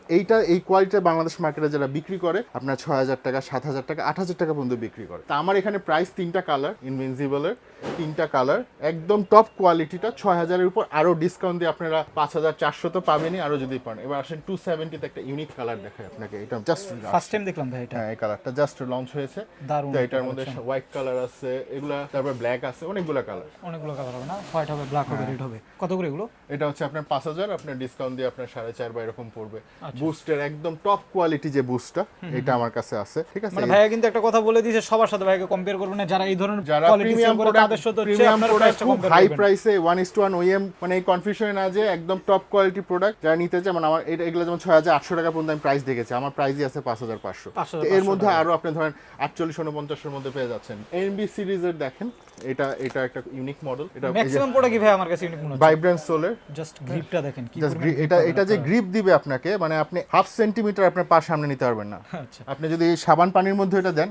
এই কোয়ালিটির বাংলাদেশ মার্কেটে যারা বিক্রি করে আপনার 6000 টাকা, 7000 টাকা, 8000 টাকা পর্যন্ত বিক্রি করে। তা আমার এখানে প্রাইস 3টা কালার, ইনভিনসিবলের 3টা কালার, একদম টপ কোয়ালিটিটা 6000-এর উপর আরো ডিসকাউন্ট দিয়ে আপনারা 5400 তো পাবেনই, আরো যদি পান। এবার আসেন 270-তে একটা ইউনিক কালার দেখায় আপনাকে, এটা জাস্ট ফার্স্ট টাইম দেখলাম ভাই এটা। হ্যাঁ এই কালারটা জাস্ট লঞ্চ হয়েছে, দারুণ। তো এটার মধ্যে হোয়াইট কালার আছে, এগুলা তারপর ব্ল্যাক আছে, অনেকগুলো কালার, অনেকগুলো কালার হবে না, হোয়াইট হবে, ব্ল্যাক হবে, রেড হবে। কত করে এগুলো? এটা হচ্ছে আপনার 5000, আপনার ডিসকাউন্ট দিয়ে আপনার 4.5 বা এরকম পড়বে। বুস্টের একদম টপ কোয়ালিটি যে বুস্টটা, এটা আমার কাছে আছে, ঠিক আছে। মানে ভাইয়া কিন্তু একটা কথা বলে দিয়েছে, সবার সাথে ভাইকে কম্পেয়ার করবেন না, যারা এই ধরনের যারা কোয়ালিটি প্রিমিয়াম সেল করে প্রোডাক্ট আদর্শত হচ্ছে প্রিমিয়াম আপনারা প্রোডাক্ট প্রাইসটা খুব কম করে হাই দিবেন। প্রাইসে 1:1 ওএম, মানে এই কনফিউশনে না যে একদম টপ কোয়ালিটি প্রোডাক্ট যারা নিতে চায়, মানে আমার এগুলো যেমন 6,800 টাকা পর্যন্ত আমি প্রাইস দেখেছি, আমার প্রাইসই আছে 5,500। 5,500 এর মধ্যে আরো আপনি ধরেন 48-49 এর মধ্যে পেয়ে যাচ্ছেন। এনবি সিরিজের দেখেন, এটা একটা ইউনিক মডেল, এটা ম্যাক্সিমাম প্রোডাক্ট কি ভাই আমার কাছে ইউনিক মনে হচ্ছে। ভাইব্রেন্ট সোলের। জাস্ট গ্রিপটা দেখেন কি জাস্ট পরিমাণ grip এটা পাবেন এটা যে আপনারা। গ্রিপ দিবে আপনাকে, মানে আপনি 1/2 সেন্টিমিটার আপনার পা সামনে নিতে পারবেন না। আচ্ছা আপনি যদি সাবান পানির মধ্যে এটা দেন,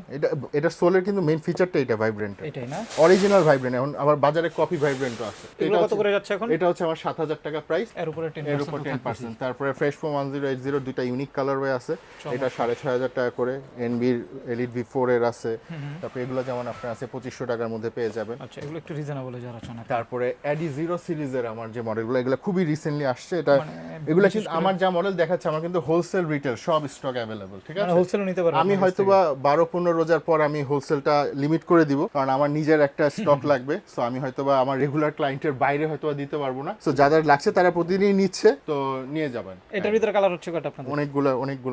এটা সোলের কিন্তু মেইন ফিচারটা এটা ভাইব্রেন্ট, এটাই না। Original vibrant. এখন আবার বাজারে কপি ভাইব্রেন্টও আছে। এগুলো কত করে যাচ্ছে এখন? এটা হচ্ছে আমার 7,000 টাকা প্রাইস, এর উপরে 10% এর উপর 10%। তারপরে ফ্রেশ ফোম 1080 দুইটা ইউনিক কালার ওয়ে আছে, এটা 6,500 টাকা করে। এনবির এলিট V4 এর আছে। তারপরে এগুলো যেমন আপনার আছে 2500 টাকার মধ্যে পেয়ে যাবেন। আচ্ছা এগুলো একটু রিজনেবল যারা চান। তারপরে এডি জিরো সিরিজের আমার যে মডেলগুলো, এগুলো খুবই রিসেন্টলি আসছে। এটা মানে এগুলো কিন্তু আমার যা মডেল দেখাচ্ছে, আমার কিন্তু হোলসেল রিটেল সব স্টক অ্যাভেলেবল, ঠিক আছে? হোলসেলও নিতে পারবেন। আমি হয়তোবা 12-15 রোজার পর আমি হোলসেলটা লিমিট করে দিব, কারণ আমার নিজের একটা স্টক লাগবে। সো আমি হয়তোবা আমার রেগুলার ক্লায়েন্টের বাইরে হয়তোবা দিতে পারবো না। সো যাদের লাগছে তারা প্রতিদিনই নিচ্ছে, তো নিয়ে যাবেন। এটার ভিতরে কালার হচ্ছে কয়টা আপনাদের? অনেকগুলো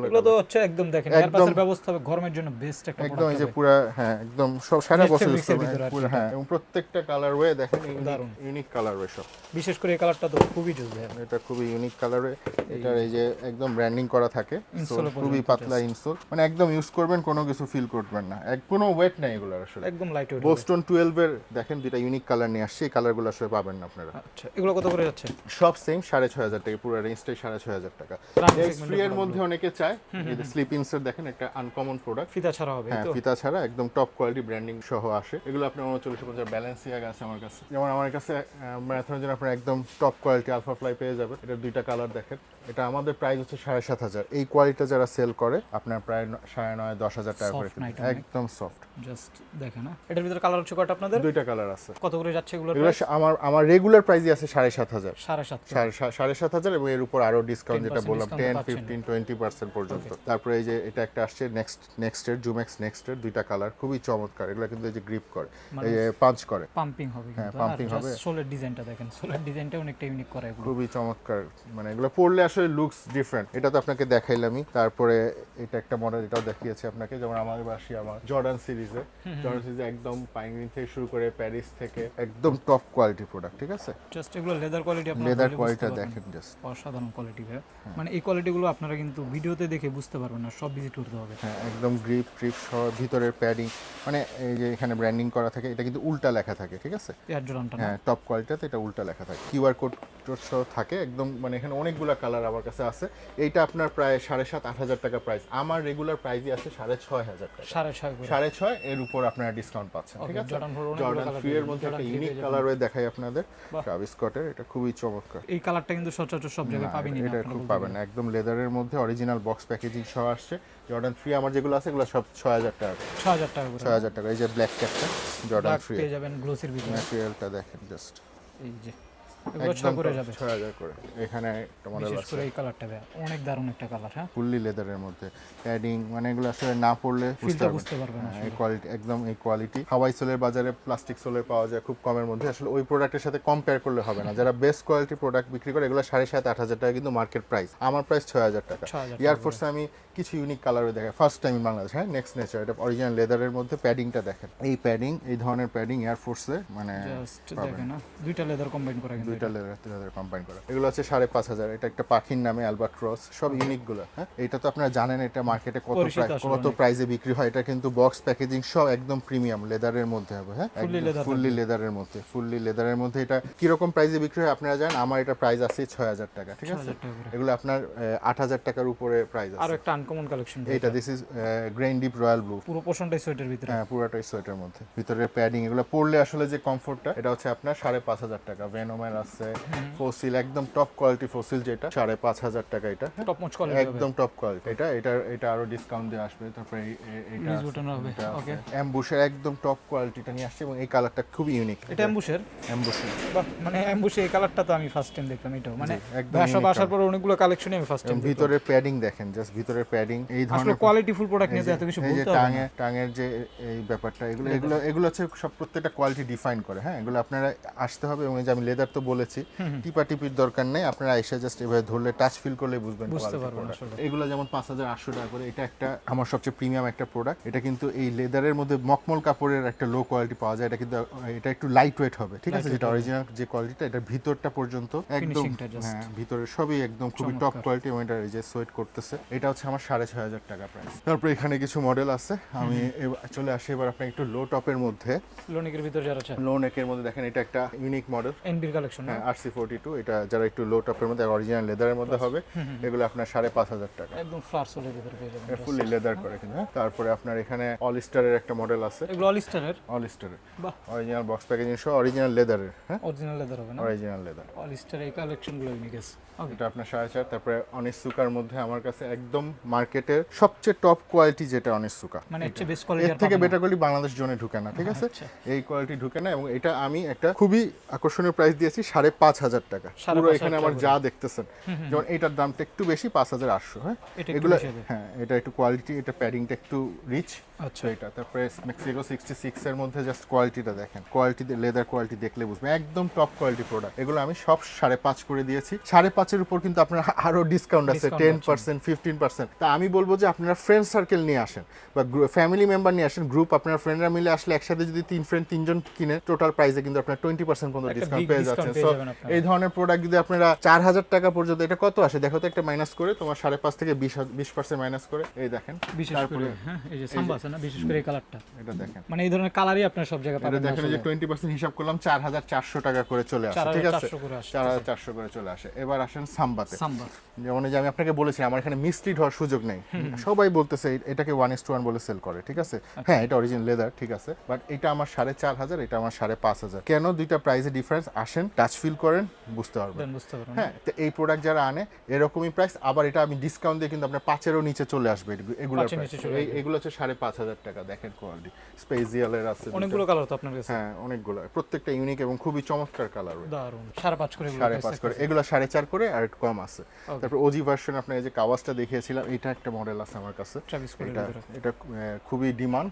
এগুলো তো হচ্ছে একদম দেখেন এয়ারপাসের ব্যবস্থা হবে, গরমের জন্য বেস্ট একটা একদম। এই যে প্রোডাক্ট। পুরা, হ্যাঁ একদম সব সারা বছর Fabrics এর ভিতরে আর কি পুরো, হ্যাঁ। এবং প্রত্যেকটা কালার ওয়ে দেখেন দারুণ। ইউনিক কালার ওয়ে সব। বিশেষ করে এই কালারটা তো খুবই জোস ভাই। এটা খুবই ইউনিক কালারে, এটার এই যে একদম ব্র্যান্ডিং করা থাকে, Insole খুবই পাতলা ইনসোল, মানে একদম ইউজ করবেন কোনো কিছু ফিল করবেন না, কোনো ওয়েট নাই এগুলো আসলে। একদম লাইট ওয়েট। বোস্টন 12 এর দেখেন দুইটা ইউনিক কালার নিয়ে আসছে, এই কালারগুলো আসলে পাবেন না আপনারা। আচ্ছা এগুলো কত করে যাচ্ছে? সব সেম 6,500 টাকা, পুরো রেঞ্জটাই 6,500 টাকা। Brand এই segment ফ্রি এর এর মধ্যে অনেকে চায়, এই যে স্লিপ ইনসের দেখেন একটা আনকমন প্রোডাক্ট, ফিতা ছাড়া হবে হ্যাঁ তো? ফিতা ছাড়া একদম টপ কোয়ালিটি ব্র্যান্ডিং সহ আসে। এগুলো আপনার 3950 ব্যালেন্সিয়াগা আছে আমার কাছে। যেমন আমার কাছে ম্যারাথনের জন্য আপনার একদম টপ কোয়ালিটি আলফা ফ্লাই পেয়ে যাবেন। এটার দুইটা কালার দেখেন। এটা আমাদের প্রাইস হচ্ছে 7,500। এই কোয়ালিটিটা যারা সেল করে আপনার প্রায় 9,500-10,000 টাকা করে Soft night কিনবে। একদম সফট। জাস্ট দেখেন না, এটার ভিতরে কালার হচ্ছে কয়টা আপনাদের? দুইটা কালার আছে। কত করে যাচ্ছে এগুলো? এগুলো আমার রেগুলার প্রাইসই আছে 7,500। 7,500। 7,500 এবং এর উপর আরো ডিসকাউন্ট, যেটা 10% বললাম discount 10-15-20% পর্যন্ত। তারপরে এই যে এটা একটা আসছে নেক্সট এর জুমেক্স নেক্সট এর দুইটা কালার খুবই চমৎকার। এগুলো কিন্তু এই যে গ্রিপ করে, এই যে পাঞ্চ করে, পাম্পিং হবে হ্যাঁ, কিন্তু। pumping হবে। সোলের ডিজাইনটা দেখেন, সোলের ডিজাইনটা অনেকটা ইউনিক করে এগুলো। খুবই চমৎকার। মানে এগুলো পরলে আসলে লুকস ডিফারেন্ট। এটা তো আপনাকে দেখাইলামই। তারপরে এটা একটা মডেল, এটাও দেখিয়েছি আপনাকে। যেমন আমাদের বাসি আমার জর্ডান সিরিজে একদম পাইনিং থেকে শুরু করে প্যারিস থেকে একদম টপ কোয়ালিটি প্রোডাক্ট, ঠিক আছে? জাস্ট এগুলো লেদার কোয়ালিটি আপনারা লেদার ধরলে বুঝতে কোয়ালিটি পারবেন। দেখেন জাস্ট, অসাধারণ কোয়ালিটি ভাই। মানে এই কোয়ালিটিগুলো আপনারা কিন্তু ভিডিওতে দেখে বুঝতে পারবেন না, সব ভিজিট করতে হবে। হ্যাঁ একদম গ্রিপ ট্রিপ সহ, ভিতরের প্যাডিং, মানে এই যে এখানে ব্র্যান্ডিং করা থাকে, এটা কিন্তু উল্টা লেখা থাকে, ঠিক আছে? এয়ার জর্ডানটা না? হ্যাঁ টপ কোয়ালিটিতে এটা উল্টা লেখা থাকে, কিউআর কোড সহ থাকে একদম। মানে এখানে অনেকগুলো কালার আমার কাছে আছে। এইটা আপনার প্রায় 7,500-8,000 টাকা প্রাইস। আমার রেগুলার প্রাইসই আছে 6,500 টাকা। 6,500 করে। 6,500 এর উপর আপনারা ডিসকাউন্ট পাচ্ছেন, ঠিক আছে? জর্ডান 4 অনেকগুলো জর্ডান কালার 3 এর মধ্যে একটা ইউনিক কালার ওয়ে দেখাই আপনাদের, ট্রাভিস স্কটের। এটা খুবই চমৎকার। এই কালারটা কিন্তু সচরাচর সব জায়গায় পাবেনই না এটা আপনারা খুব বলতে পাবেন না, একদম লেদারের মধ্যে অরিজিনাল বক্স প্যাকেজিং সহ আসছে। জর্ডান 3 আমার যেগুলো আছে এগুলো সব 6,000 টাকা। 6,000 টাকা করে। 6,000 টাকা। এই যে ব্ল্যাক ক্যাপটা জর্ডান ব্ল্যাক 3 পেয়ে যাবেন গ্লোসির ভিতরে। ম্যাটেরিয়ালটা দেখেন জাস্ট, এই যে এগুলো 6 করে যাবে। 6,000 করে। এখানে একটা মডেল বিশেষ আছে করে এই কালারটা ভাই অনেক দারুণ একটা কালার। হ্যাঁ ফুললি লেদারের মধ্যে প্যাডিং, মানে এগুলো আসলে না পড়লে বুঝতে পারবেন না। এই কোয়ালিটি একদম, এই কোয়ালিটি হাওয়াই সোলের বাজারে প্লাস্টিক সোলের পাওয়া যায় খুব কমের মধ্যে। আসলে ওই প্রোডাক্টের সাথে কম্পেয়ার করলে হবে না। যারা বেস্ট কোয়ালিটি প্রোডাক্ট বিক্রি করে এগুলো 7,500-8,000 টাকা কিন্তু মার্কেট প্রাইস। আমার প্রাইস 6,000 টাকা। 6,000 এয়ারফোর্সে আমি কিছু ইউনিক কালারে দেখাই ফার্স্ট টাইম ইন বাংলাদেশ। হ্যাঁ নেক্সট নেচার, এটা অরিজিনাল লেদারের মধ্যে। প্যাডিংটা দেখেন, এই প্যাডিং, এই ধরনের প্যাডিং এয়ারফোর্সে মানে জাস্ট দেখেন না, দুইটা লেদার কম্বাইন করা কিন্তু। দুইটা লেদার কম্বাইন করা। এগুলো আছে 5,500। এটা একটা পাখির নামে অ্যালবাট্রস, সব ইউনিক গুলো। হ্যাঁ এটা তো আপনারা জানেন এটা মার্কেটে কত প্রাইসে বিক্রি হয়। এটা কিন্তু বক্স প্যাকেজিং সব একদম প্রিমিয়াম লেদারের মধ্যে হবে। হ্যাঁ ফুললি লেদারের মধ্যে, ফুললি লেদারের মধ্যে। এটা কিরকম প্রাইসে বিক্রি হয় আপনারা জানেন। আমার এটা প্রাইস আছে 6,000 টাকা, ঠিক আছে? এগুলো আপনার 8,000 টাকার উপরে প্রাইস আর আছে। একটা আনকমন কালেকশন এটা this is grain deep royal blue, পুরো পোর্শনটাই সোয়েটার ভিতরে। হ্যাঁ পুরোটাই সোয়েটার মধ্যে। ভিতরের প্যাডিং, এগুলো পরলে আসলে যে কমফোর্টটা, এটা হচ্ছে আপনার 5,500 টাকা। ভেনোমের আছে, ফসিল একদম টপ কোয়ালিটি ফসিল, যেটা 5,500 টাকা। এটা টপ মোস্ট কোয়ালিটি একদম টপ কোয়ালিটি। এটা আরো ডিসকাউন্ট দিয়ে আসবে। তারপরে এইটা নিজ বাটন হবে। ওকে অ্যাম্বুশের একদম টপ কোয়ালিটিটা নিয়ে আসছে এবং এই কালারটা খুব ইউনিক। এটা অ্যাম্বুশের। বাহ, মানে অ্যাম্বুশে এই কালারটা তো আমি ফার্স্ট টাইম দেখলাম। এটাও মানে একদম ভাষা আসার পর অনেকগুলো কালেকশনই আমি ফার্স্ট টাইম দেখলাম। ভিতরের প্যাডিং দেখেন, জাস্ট ভিতরের প্যাডিং এই আসলে ধরনের কোয়ালিটি ফুল প্রোডাক্ট নিয়ে তো এত কিছু এই যে বলতে হবে না। টাঙের যে এই ব্যাপারটা, এগুলো হচ্ছে সব প্রত্যেকটা কোয়ালিটি ডিফাইন করে। হ্যাঁ এগুলো আপনারা আসতে হবে। এবং এই যে আমি লেদার তো বলেছি টিপাটিপির দরকার নেই, আপনারা এসে জাস্ট এভাবে ধরলে টাচ ফিল করলে বুঝবেন বুঝতে quality পারবেন product। আসলে। এগুলো যেমন 5800 টাকা করে, এটা একটা আমার সবচেয়ে প্রিমিয়াম একটা প্রোডাক্ট। এটা কিন্তু এই লেদারের মধ্যে মকমল কাপড়ের একটা লো কোয়ালিটি পাওয়া যায়। এটা কিন্তু এটা একটু লাইট ওয়েট হবে, ঠিক আছে, যেটা অরিজিনাল যে কোয়ালিটিটা, এটা ভিতরটা পর্যন্ত একদম, Finishing-টা just হ্যাঁ ভিতরে সবই একদম খুবই টপ কোয়ালিটি এবং এটা এই যে সোয়েট করতেছে। এটা হচ্ছে আমার 6500 টাকা প্রাইস। তারপরে এখানে কিছু মডেল আছে, আমি চলে আসি এবার আপনার একটু লো টপের মধ্যে। লোনিকের ভিতর যারা চায় লো নেকের মধ্যে দেখেন এটা একটা ইউনিক মডেল, এনবির কালেকশন না, হ্যাঁ RC42। এটা যারা একটু লো টপের মধ্যে অরিজিনাল লেদারের মধ্যে হবে, এগুলো আপনার 5500 টাকা, একদম ফ্লার সোলের ভিতরে পেয়ে যাবেন। ফুললি লেদার করে কিন্তু। হ্যাঁ, তারপরে আপনার এখানে অল স্টারের একটা মডেল আছে, এগুলো অল স্টারের, অল স্টারের বাহ, অরিজিনাল বক্স প্যাকেজিং সহ অরিজিনাল লেদারের, হ্যাঁ অরিজিনাল লেদার হবে না, অরিজিনাল লেদার। অল স্টার এই কালেকশনগুলো ইউনিক আছে। ওকে, এটা আপনার 4500। তারপরে অনিসুকার মধ্যে আমার কাছে একদম মার্কেটের সবচেয়ে টপ কোয়ালিটি যেটা অনিসুকা, মানে এর চেয়ে বেস্ট কোয়ালিটি এর থেকে বেটার কোয়ালিটি বাংলাদেশ জোনে ঢুকে না, ঠিক আছে, আচ্ছা। এই কোয়ালিটি ঢুকে না। এবং এটা আমি একটা খুবই আকর্ষণীয় প্রাইস দিয়েছি 5500 টাকা। পুরো 5500 এখানে আমার যা দেখতেছেন, যেমন এটার দামটা একটু বেশি 5800, হ্যাঁ এটা একটু এগুলো, বেশি হবে। হ্যাঁ এটা একটু কোয়ালিটি, এটা প্যাডিংটা একটু রিচ। আচ্ছা, এটা তারপরে মেক্সিকো 66 এর মধ্যে জাস্ট কোয়ালিটিটা দেখেন, কোয়ালিটি লেদার কোয়ালিটি দেখলে বুঝবেন একদম টপ কোয়ালিটি প্রোডাক্ট। এগুলো আমি সব 5.5 করে দিয়েছি। 5.5 এর উপর কিন্তু আপনার আরো ডিসকাউন্ট আছে, Discount 10% 15%। তা আমি বলবো যে আপনারা ফ্রেন্ড সার্কেল নিয়ে আসেন বা ফ্যামিলি মেম্বার নিয়ে আসেন, গ্রুপ আপনার ফ্রেন্ডরা মিলে আসলে একসাথে যদি 3জন কিনে টোটাল প্রাইসে কিন্তু আপনার 20% পর্যন্ত একটা ডিসকাউন্ট big পেয়ে discount যাচ্ছেন। পেয়ে সো যাবেন আপনারা। এই ধরনের প্রোডাক্ট যদি আপনারা 4000 টাকা পর্যন্ত, এটা কত আসে দেখো তো, একটা মাইনাস করে তোমার 5.5 থেকে 20% মাইনাস করে, এই দেখেন বিশেষ করে হ্যাঁ এই যে সাম্বা আছে না, বিশেষ করে এই কালারটা, এটা দেখেন, মানে এই ধরনের কালারই আপনার সব জায়গায় এটা পাবেন। দেখেন যে 20% হিসাব করলাম 4400 টাকা করে চলে আসে, ঠিক আছে, 4400 করে আসে 4400 করে চলে আসে। এবার আসেন সাম্বাতে। সাম্বা, যেমন এই যে আমি আপনাকে বলেছি আমার এখানে মিসলিড হওয়ার সুযোগ নেই, সবাই বলতেছে এটাকে 1:1 বলে সেল করে, ঠিক আছে, হ্যাঁ এটা অরিজিনাল লেদার, ঠিক আছে, বাট এটা আমার 4500, এটা আমার 5500। কেন দুইটা প্রাইসে ডিফারেন্স, আসেন টাচ ফিল করেন বুঝতে পারবেন। দেন বুঝতে পারবেন। হ্যাঁ, তো এই প্রোডাক্ট যারা আনে এরকমই প্রাইস, আবার এটা আমি ডিসকাউন্ট দিয়ে কিন্তু আপনার 5-এরও নিচে চলে আসবে এগুলোর 5 এর প্রাইস। নিচে চলে এগুলো হচ্ছে 5500 টাকা। দেখেন কোয়ালিটি, স্পেশিয়ালের আছে দুটো। অনেকগুলো কালার তো আপনার কাছে, হ্যাঁ অনেকগুলো, প্রত্যেকটা ইউনিক এবং খুবই চমৎকার কালার। দারুন। 5.5 করে এগুলো 5.5 করে, এগুলো 4.5 করে, আর একটু কম আছে। তারপর ওজি ভার্সন আপনার এই যে কাওয়াসটা দেখিয়েছিলাম, এটা একটা মডেল আছে আমার কাছে, ট্রাভিস স্কটের এটা ভিতরে, এটা খুবই ডিমান্ড।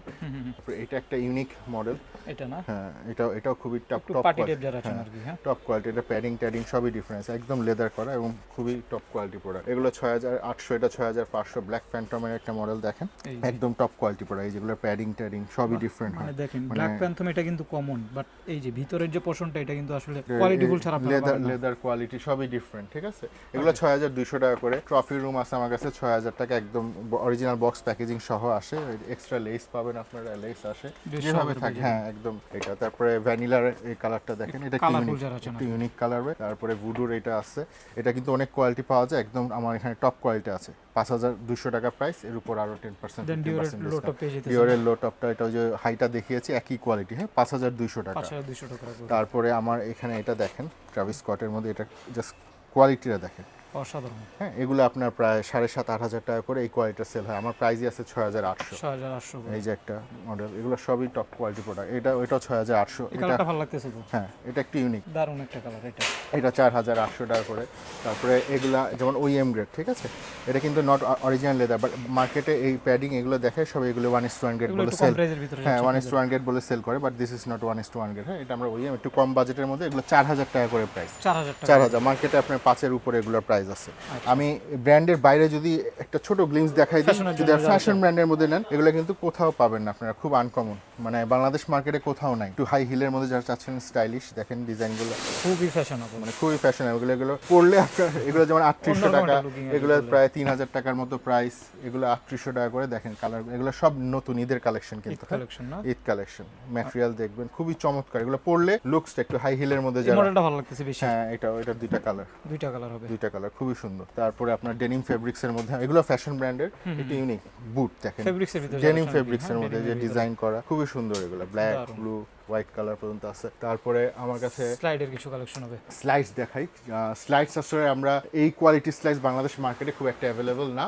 তারপর এটা একটা ইউনিক মডেল, এটা না, হ্যাঁ এটাও খুবই টপ পার্টি টাইপ যারা আছেন আর কি। হ্যাঁ, টপ কোয়ালিটি, এটা প্যাডিং ট্যাডিং সবই ডিফারেন্স, একদম লেদার করা এবং খুবই টপ কোয়ালিটি প্রোডাক্ট। এগুলো 6800, এটা 6500। ব্ল্যাক ফ্যান্টমের একটা মডেল দেখেন, এই একদম টপ কোয়ালিটি প্রোডাক্ট, এই যেগুলো প্যাডিং ট্যাডিং সবই ডিফারেন্ট হয়। মানে দেখেন ব্ল্যাক প্যান্থম এটা কিন্তু কমন, বাট এই যে ভিতরের যে পোর্শনটা এটা কিন্তু আসলে কোয়ালিটিফুল ছাড়া আপনারা লেদার পাবেন না। লেদার কোয়ালিটি সবই ডিফারেন্ট, ঠিক আছে। এগুলো 6200 টাকা করে। ট্রফি রুম আছে আমার কাছে 6000 টাকা, একদম অরিজিনাল বক্স প্যাকেজিং সহ আসে, এক্সট্রা লেস পাবেন আপনারা, লেস আসে বেশ যেভাবে সুন্দর থাকে, হ্যাঁ একদম এটা। তারপরে ভ্যানিলার এই কালারটা দেখেন, এটা Colourful যারা আছেন একটু ইউনিক কালার। তারপরে ভুডুর এটা আছে, এটা কিন্তু অনেক কোয়ালিটি পাওয়া যায়, একদম আমার এখানে টপ কোয়ালিটি আছে। 5200 টাকা প্রাইস, এর উপর আরো 10% দেন ডিওরের লোটা পেয়ে যেতে ডিওরের লো টপটা, এটা ওই যে হাইটা দেখিয়েছি একই কোয়ালিটি, হ্যাঁ 5200 টাকা। 5200 টাকা করে, তারপরে আমার এখানে এটা দেখেন ট্রাভিস স্কটের মধ্যে, এটা জাস্ট কোয়ালিটিটা দেখেন, অসাধারণ। হ্যাঁ এগুলো আপনার প্রায় 7,500-8,000 টাকা করে এই কোয়ালিটির সেল হয়। আমার প্রাইসই আছে 6800। 6800 করে। এই যে একটা মডেল, এগুলো সবই টপ কোয়ালিটি প্রোডাক্ট। এটাও 6800। এই এটা কালারটা ভালো লাগতেছে তো, হ্যাঁ এটা একটু ইউনিক, দারুণ একটা কালার এটা। এটা 4800 টাকা করে। তারপরে এগুলা যেমন ওইএম গ্রেড, ঠিক আছে, এটা কিন্তু নট অরিজিনাল লেদার, বাট মার্কেটে এই প্যাডিং এগুলো দেখায় সব, এগুলো 1:1 গ্রেড এগুলো বলে একটু সেল, কম প্রাইসের ভিতরে হ্যাঁ যাচ্ছে 1:1 গ্রেড বলে সেল করে, but this is not 1:1 grade. হ্যাঁ এটা আমরা ওইএম একটু কম বাজেটের মধ্যে, এগুলো 4000 টাকা করে প্রাইস। 4000 টাকা। 4000, মার্কেটে আপনার 5-এর উপরে এগুলোর প্রাইস আছে। আমি ব্র্যান্ডের বাইরে যদি একটা ছোট গ্লিমস দেখাই দিই, Fashion-এর যদি জন্য ফ্যাশন ব্র্যান্ডের মধ্যে নেন, এগুলো কিন্তু কোথাও পাবেন না আপনারা, খুব আনকমন, মানে বাংলাদেশ মার্কেটে কোথাও নাই। একটু হাই হিলের মধ্যে যারা চাচ্ছেন স্টাইলিশ, দেখেন ডিজাইনগুলো খুবই ফ্যাশনেবল, মানে খুবই ফ্যাশনেবল। এগুলো পরলে আপনার, এগুলো যেমন 3800 অন্যরকম টাকা, একটা looking আর এগুলো প্রায় 3000 টাকার মতো প্রাইস, এগুলো 3800 টাকা করে। দেখেন কালার, এগুলো সব নতুন ঈদের কালেকশন কিন্তু, কালেকশন না, ঈদ কালেকশন। ম্যাটেরিয়াল দেখবেন খুবই চমৎকার, এগুলো পরলে লুকসটা একটু হাই হিলের মধ্যে এই যারা, মডেলটা ভালো লাগতেছে বেশি। হ্যাঁ এটা দুইটা কালার, দুইটা কালার হবে, দুইটা কালার খুবই সুন্দর। তারপরে আপনার ডেনিম ফেব্রিক্স এর মধ্যে, এগুলো ফ্যাশন ব্র্যান্ডের, একটু ইউনিক বুট দেখেন, ফেব্রিক্সের ভিতরে ডেনিম ফেব্রিক্স এর মধ্যে যে ডিজাইন করা, খুবই সুন্দর। এগুলো ব্ল্যাক, দারুণ। ব্লু, হোয়াইট কালার পর্যন্ত আছে। তারপরে আমার কাছে স্লাইডের কিছু কালেকশন হবে। স্লাইডস দেখাই। স্লাইডস আসলে আমরা এই কোয়ালিটির স্লাইডস বাংলাদেশ মার্কেটে খুব একটা অ্যাভেলেবল না,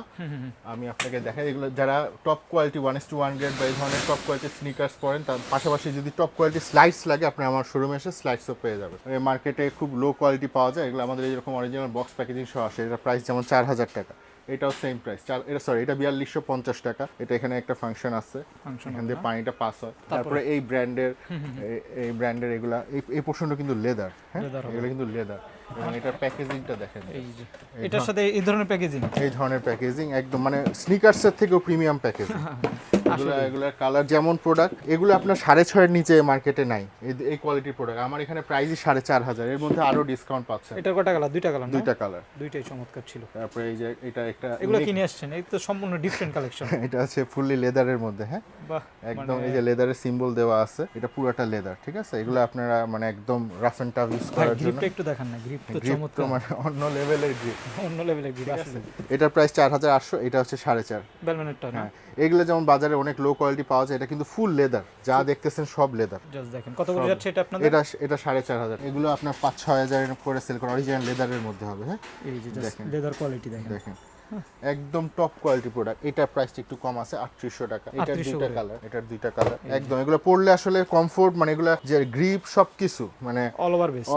আমি আপনাকে দেখাই। এগুলো যারা টপ কোয়ালিটি 1:1 গ্রেড বা এই ধরনের টপ কোয়ালিটির স্নিকার্স পরেন, তার পাশাপাশি যদি টপ কোয়ালিটির স্লাইডস লাগে, আপনি আমার শোরুমে এসে স্লাইডসও পেয়ে যাবেন। এই মার্কেটে খুব লো কোয়ালিটি পাওয়া যায়, এগুলো আমাদের এরকম অরিজিনাল বক্স প্যাকেজিং সহ আসে। এটার প্রাইস যেমন 4000 টাকা, এটাও সেম প্রাইস এটা সরি এটা 4250 টাকা। এটা এখানে একটা ফাংশন আছে, ফাংশন এখান দিয়ে পানিটা পাস হয়। তারপরে এই ব্র্যান্ডের এগুলা এই পোর্শনটা কিন্তু লেদার, হ্যাঁ Leather হবে। এগুলো কিন্তু লেদার, এবং এটার প্যাকেজিংটা দেখেন, এই যে এটার সাথে এই ধরনের প্যাকেজিং এই ধরনের প্যাকেজিং একদম মানে স্নিকার্সের থেকেও প্রিমিয়াম প্যাকেজিং। এগুলোর কালার যেমন প্রোডাক্ট, এগুলো আপনার 6.5 এর নিচে মার্কেটে নাই এই কোয়ালিটির প্রোডাক্ট। আমার এখানে প্রাইসই 4.5 এর মধ্যে আরো ডিসকাউন্ট পাচ্ছেন। এটার কয়টা কালার? দুইটা কালার, দুইটা কালার, দুইটাই চমৎকার ছিল। তারপরে এই যে এটা একটা এগুলো কিনে আসছেন, এই তো সম্পূর্ণ ডিফারেন্ট কালেকশন। এটা আছে ফুললি লেদারের মধ্যে, হ্যাঁ বাহ, একদম এই যে লেদারের সিম্বল দেওয়া আছে, এটা পুরোটা লেদার, ঠিক আছে। এগুলো আপনারা মানে একদম রাফ এন্ড টাফ ইউজ করার জন্য। গ্রিপটা একটু দেখান না, গ্রিপ তো গ্রিপ তো চমৎকার, মানে অন্য লেভেলের গ্রিপ, অন্য লেভেলের গ্রিপ আসলে। এটার প্রাইস 4800, এটা হচ্ছে 4.5। বেলমেনেরটা না, হ্যাঁ এগুলো যেমন বাজারে অনেক লো কোয়ালিটি পাওয়া যায়, এটা কিন্তু ফুল লেদার, যা দেখতেছেন সব লেদার। জাস্ট দেখেন কত করে যাচ্ছে এটা আপনাদের। এটা 4500। এগুলো আপনার 5-6 হাজার করে সেল করা, অরিজিনাল লেদারের মধ্যে হবে, হ্যাঁ এই যে জাস্ট লেদার কোয়ালিটি দেখেন। দেখেন একদম টপ কোয়ালিটি প্রোডাক্ট। এটার প্রাইসটা একটু কম আছে 3800 টাকা। এটার 3800 দুইটা করে। কালার, এটার দুইটা কালার একদম। এগুলো পরলে আসলে কমফোর্ট, মানে এগুলো যে গ্রিপ সবকিছু মানে অল ওভার বেস্ট,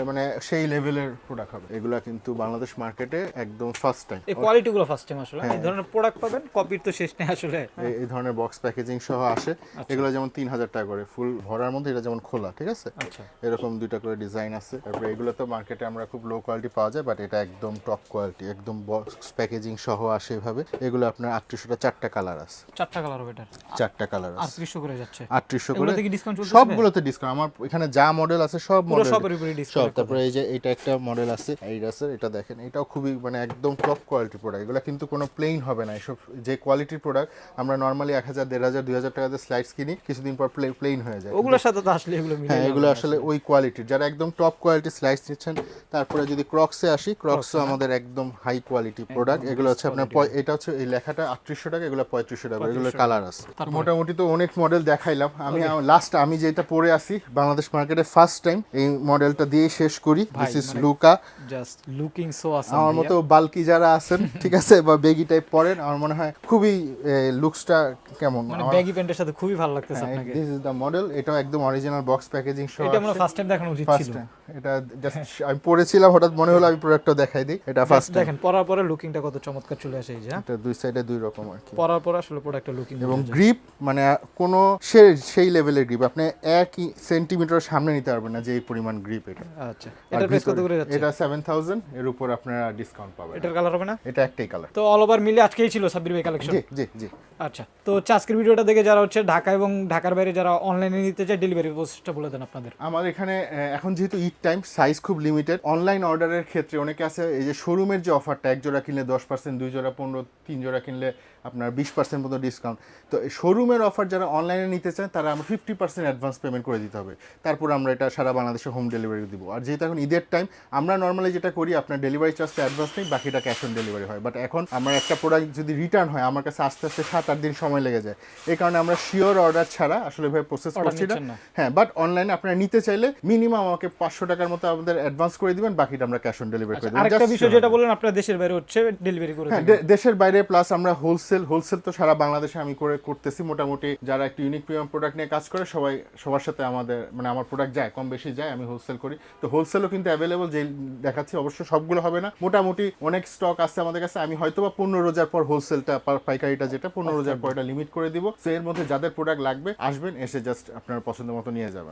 মানে সেই লেভেলের প্রোডাক্ট হবে। এগুলা কিন্তু বাংলাদেশ মার্কেটে একদম ফার্স্ট টাইম। এই কোয়ালিটি গুলো ফার্স্ট টাইম আসলে এই ধরনের প্রোডাক্ট পাবেন, কপির তো শেষ নেই আসলে। এই ধরনের বক্স প্যাকেজিং সহ আসে। এগুলো যেমন 3000 টাকা করে ফুল ভরার মধ্যে, এটা যেমন খোলা, ঠিক আছে। আচ্ছা, এরকম দুইটা করে ডিজাইন আছে। তারপরে এগুলো তো মার্কেটে আমরা খুব লো কোয়ালিটি পাওয়া যায়, বাট এটা একদম টপ কোয়ালিটি, একদম বক্স প্যাকেজিং সহ আসে এভাবে। এগুলো আপনার 3800টা 4টা কালার আছে, 4টা কালার হবে এটার, 4টা কালার আছে, 3800 করে যাচ্ছে। 3800 করে। এগুলোতে কি ডিসকাউন্ট চলছে? সবগুলোতে ডিসকাউন্ট, আমার এখানে যা মডেল আছে সব পুরো মডেল সবের উপরে সব। ডিসকাউন্ট। তারপরে এই যে এটা একটা মডেল আছে এইরাসের, এটা দেখেন, এটাও খুবই মানে একদম টপ কোয়ালিটি প্রোডাক্ট। এগুলো কিন্তু কোনো প্লেন হবে না, এসব যে কোয়ালিটির প্রোডাক্ট আমরা নর্মালি 1000, 1500, 2000 টাকাতে স্লাইডস কিনি, কিছুদিন পর প্লেন হয়ে যায়। ওগুলোর সাথে তো আসলে এগুলো মিলে হ্যাঁ এগুলো আসলে ওই কোয়ালিটির, যারা একদম টপ কোয়ালিটি স্লাইস নিচ্ছেন। তারপরে যদি ক্রক্সে আসি, ক্রক্সও আমাদের একদম হাই কোয়ালিটি প্রোডাক্ট। এগুলো হচ্ছে আপনার এটা হচ্ছে এই লেখাটা 3800 টাকা, এগুলো 3500 টাকা। এগুলো কালার আছে। মোটামুটি তো অনেক মডেল দেখাইলাম। আমি লাস্ট আমি যেটা পরে আসি বাংলাদেশ মার্কেটে ফার্স্ট টাইম, এই মডেলটা দিয়ে শেষ করি। This is Luka. Just looking so awesome. আমার মতো বাল্কি যারা আছেন, ঠিক আছে, বা বেগি টাইপ পরেন, আমার মনে হয় খুবই লুকসটা কেমন, মানে ব্যাগি প্যান্টের সাথে খুবই ভালো লাগতেছে আপনাকে। This is the model. এটাও একদম অরিজিনাল বক্স প্যাকেজিং সহ। এটা আমরা ফার্স্ট টাইম দেখানো উচিত ছিল। এটা জাস্ট আমি পড়েছিলাম, হঠাৎ মনে হলো আমি প্রোডাক্টটা দেখাই দিই। এটা ফার্স্ট দেখেন পরার পরে লুকিংটা কত চমৎকার চলে আসে, এই যে এটা দুই সাইডে দুই রকম আর কি। পরার পরে আসলে প্রোডাক্টটা লুকিং এবং গ্রিপ মানে কোনো সেই লেভেলের গ্রিপ আপনি 1 সেন্টিমিটার সামনে নিতে পারবেন না, যে এই পরিমাণ গ্রিপ এটা। আচ্ছা, এটার প্রাইস কত করে যাচ্ছে? এটা 7000, এর উপর আপনারা ডিসকাউন্ট পাবেন। এটার কালার হবে না? এটা একটাই কালার। তো অল ওভার মিলে আজকেই ছিল সাব্বির ভাই কালেকশন। জি জি জি। আচ্ছা, তো আজকের ভিডিওটা দেখে যারা হচ্ছে ঢাকা এবং ঢাকার বাইরে যারা অনলাইনে নিতে চায়, ডেলিভারি প্রসেসটা বলে দেন আপনাদের। আমার এখানে এখন যেহেতু ঈদ টাইম, সাইজ খুব লিমিটেড। অনলাইন অর্ডারের ক্ষেত্রে অনেকে আছে এই যে শোরুমের যে অফারটা, 1 জোড়া কিনলে 10%, 2 জোড়া 15%, 3 জোড়া কিনলে আপনার 20% পর্যন্ত ডিসকাউন্ট। তো এই শোরুমের অফার যারা অনলাইনে নিতে চান, তারা আমরা 50% অ্যাডভান্স পেমেন্ট করে দিতে হবে। তারপর আমরা এটা সারা বাংলাদেশে হোম ডেলিভারি দিব। আর যেহেতু এখন ঈদের টাইম, আমরা নর্মালি যেটা করি, আপনার ডেলিভারি চার্জটা অ্যাডভান্স নেই, বাকিটা ক্যাশ অন ডেলিভারি হয়। বাট এখন আমার একটা প্রোডাক্ট যদি রিটার্ন হয়, আমার কাছে আস্তে আস্তে 7-8 দিন সময় লেগে যায়। এই কারণে আমরা শিওর অর্ডার ছাড়া আসলে ভাবে প্রসেস করছি না। হ্যাঁ, বাট অনলাইনে আপনারা নিতে চাইলে মিনিমাম আমাকে 500 টাকার মতো আমাদের অ্যাডভান্স করে দিবেন, বাকিটা আমরা ক্যাশ অন ডেলিভারি করে দেব। আরেকটা বিষয় যেটা বললেন, আপনারা দেশের বাইরে হচ্ছে ডেলিভারি করে হ্যাঁ, দেশের বাইরে প্লাস আমরা হোলসেল তো সারা বাংলাদেশে আমি করতেছি। মোটামুটি যারা একটু ইউনিক প্রিমিয়াম প্রোডাক্ট নিয়ে কাজ করে, সবার সাথে আমাদের মানে আমার প্রোডাক্ট যায়, কম বেশি যায়, আমি হোলসেল করি। তো হোলসেলও কিন্তু অ্যাভেলেবল, যে দেখাচ্ছি অবশ্য সবগুলো হবে না, মোটামুটি অনেক স্টক আছে আমাদের কাছে। আমি হয়তোবা 15 রোজার পর হোলসেলটা পাইকারিটা যেটা 15 রোজার পর এটা লিমিট করে দিব। সো এর মধ্যে যাদের প্রোডাক্ট লাগবে আসবেন, এসে জাস্ট আপনার পছন্দ মতো নিয়ে যাবেন।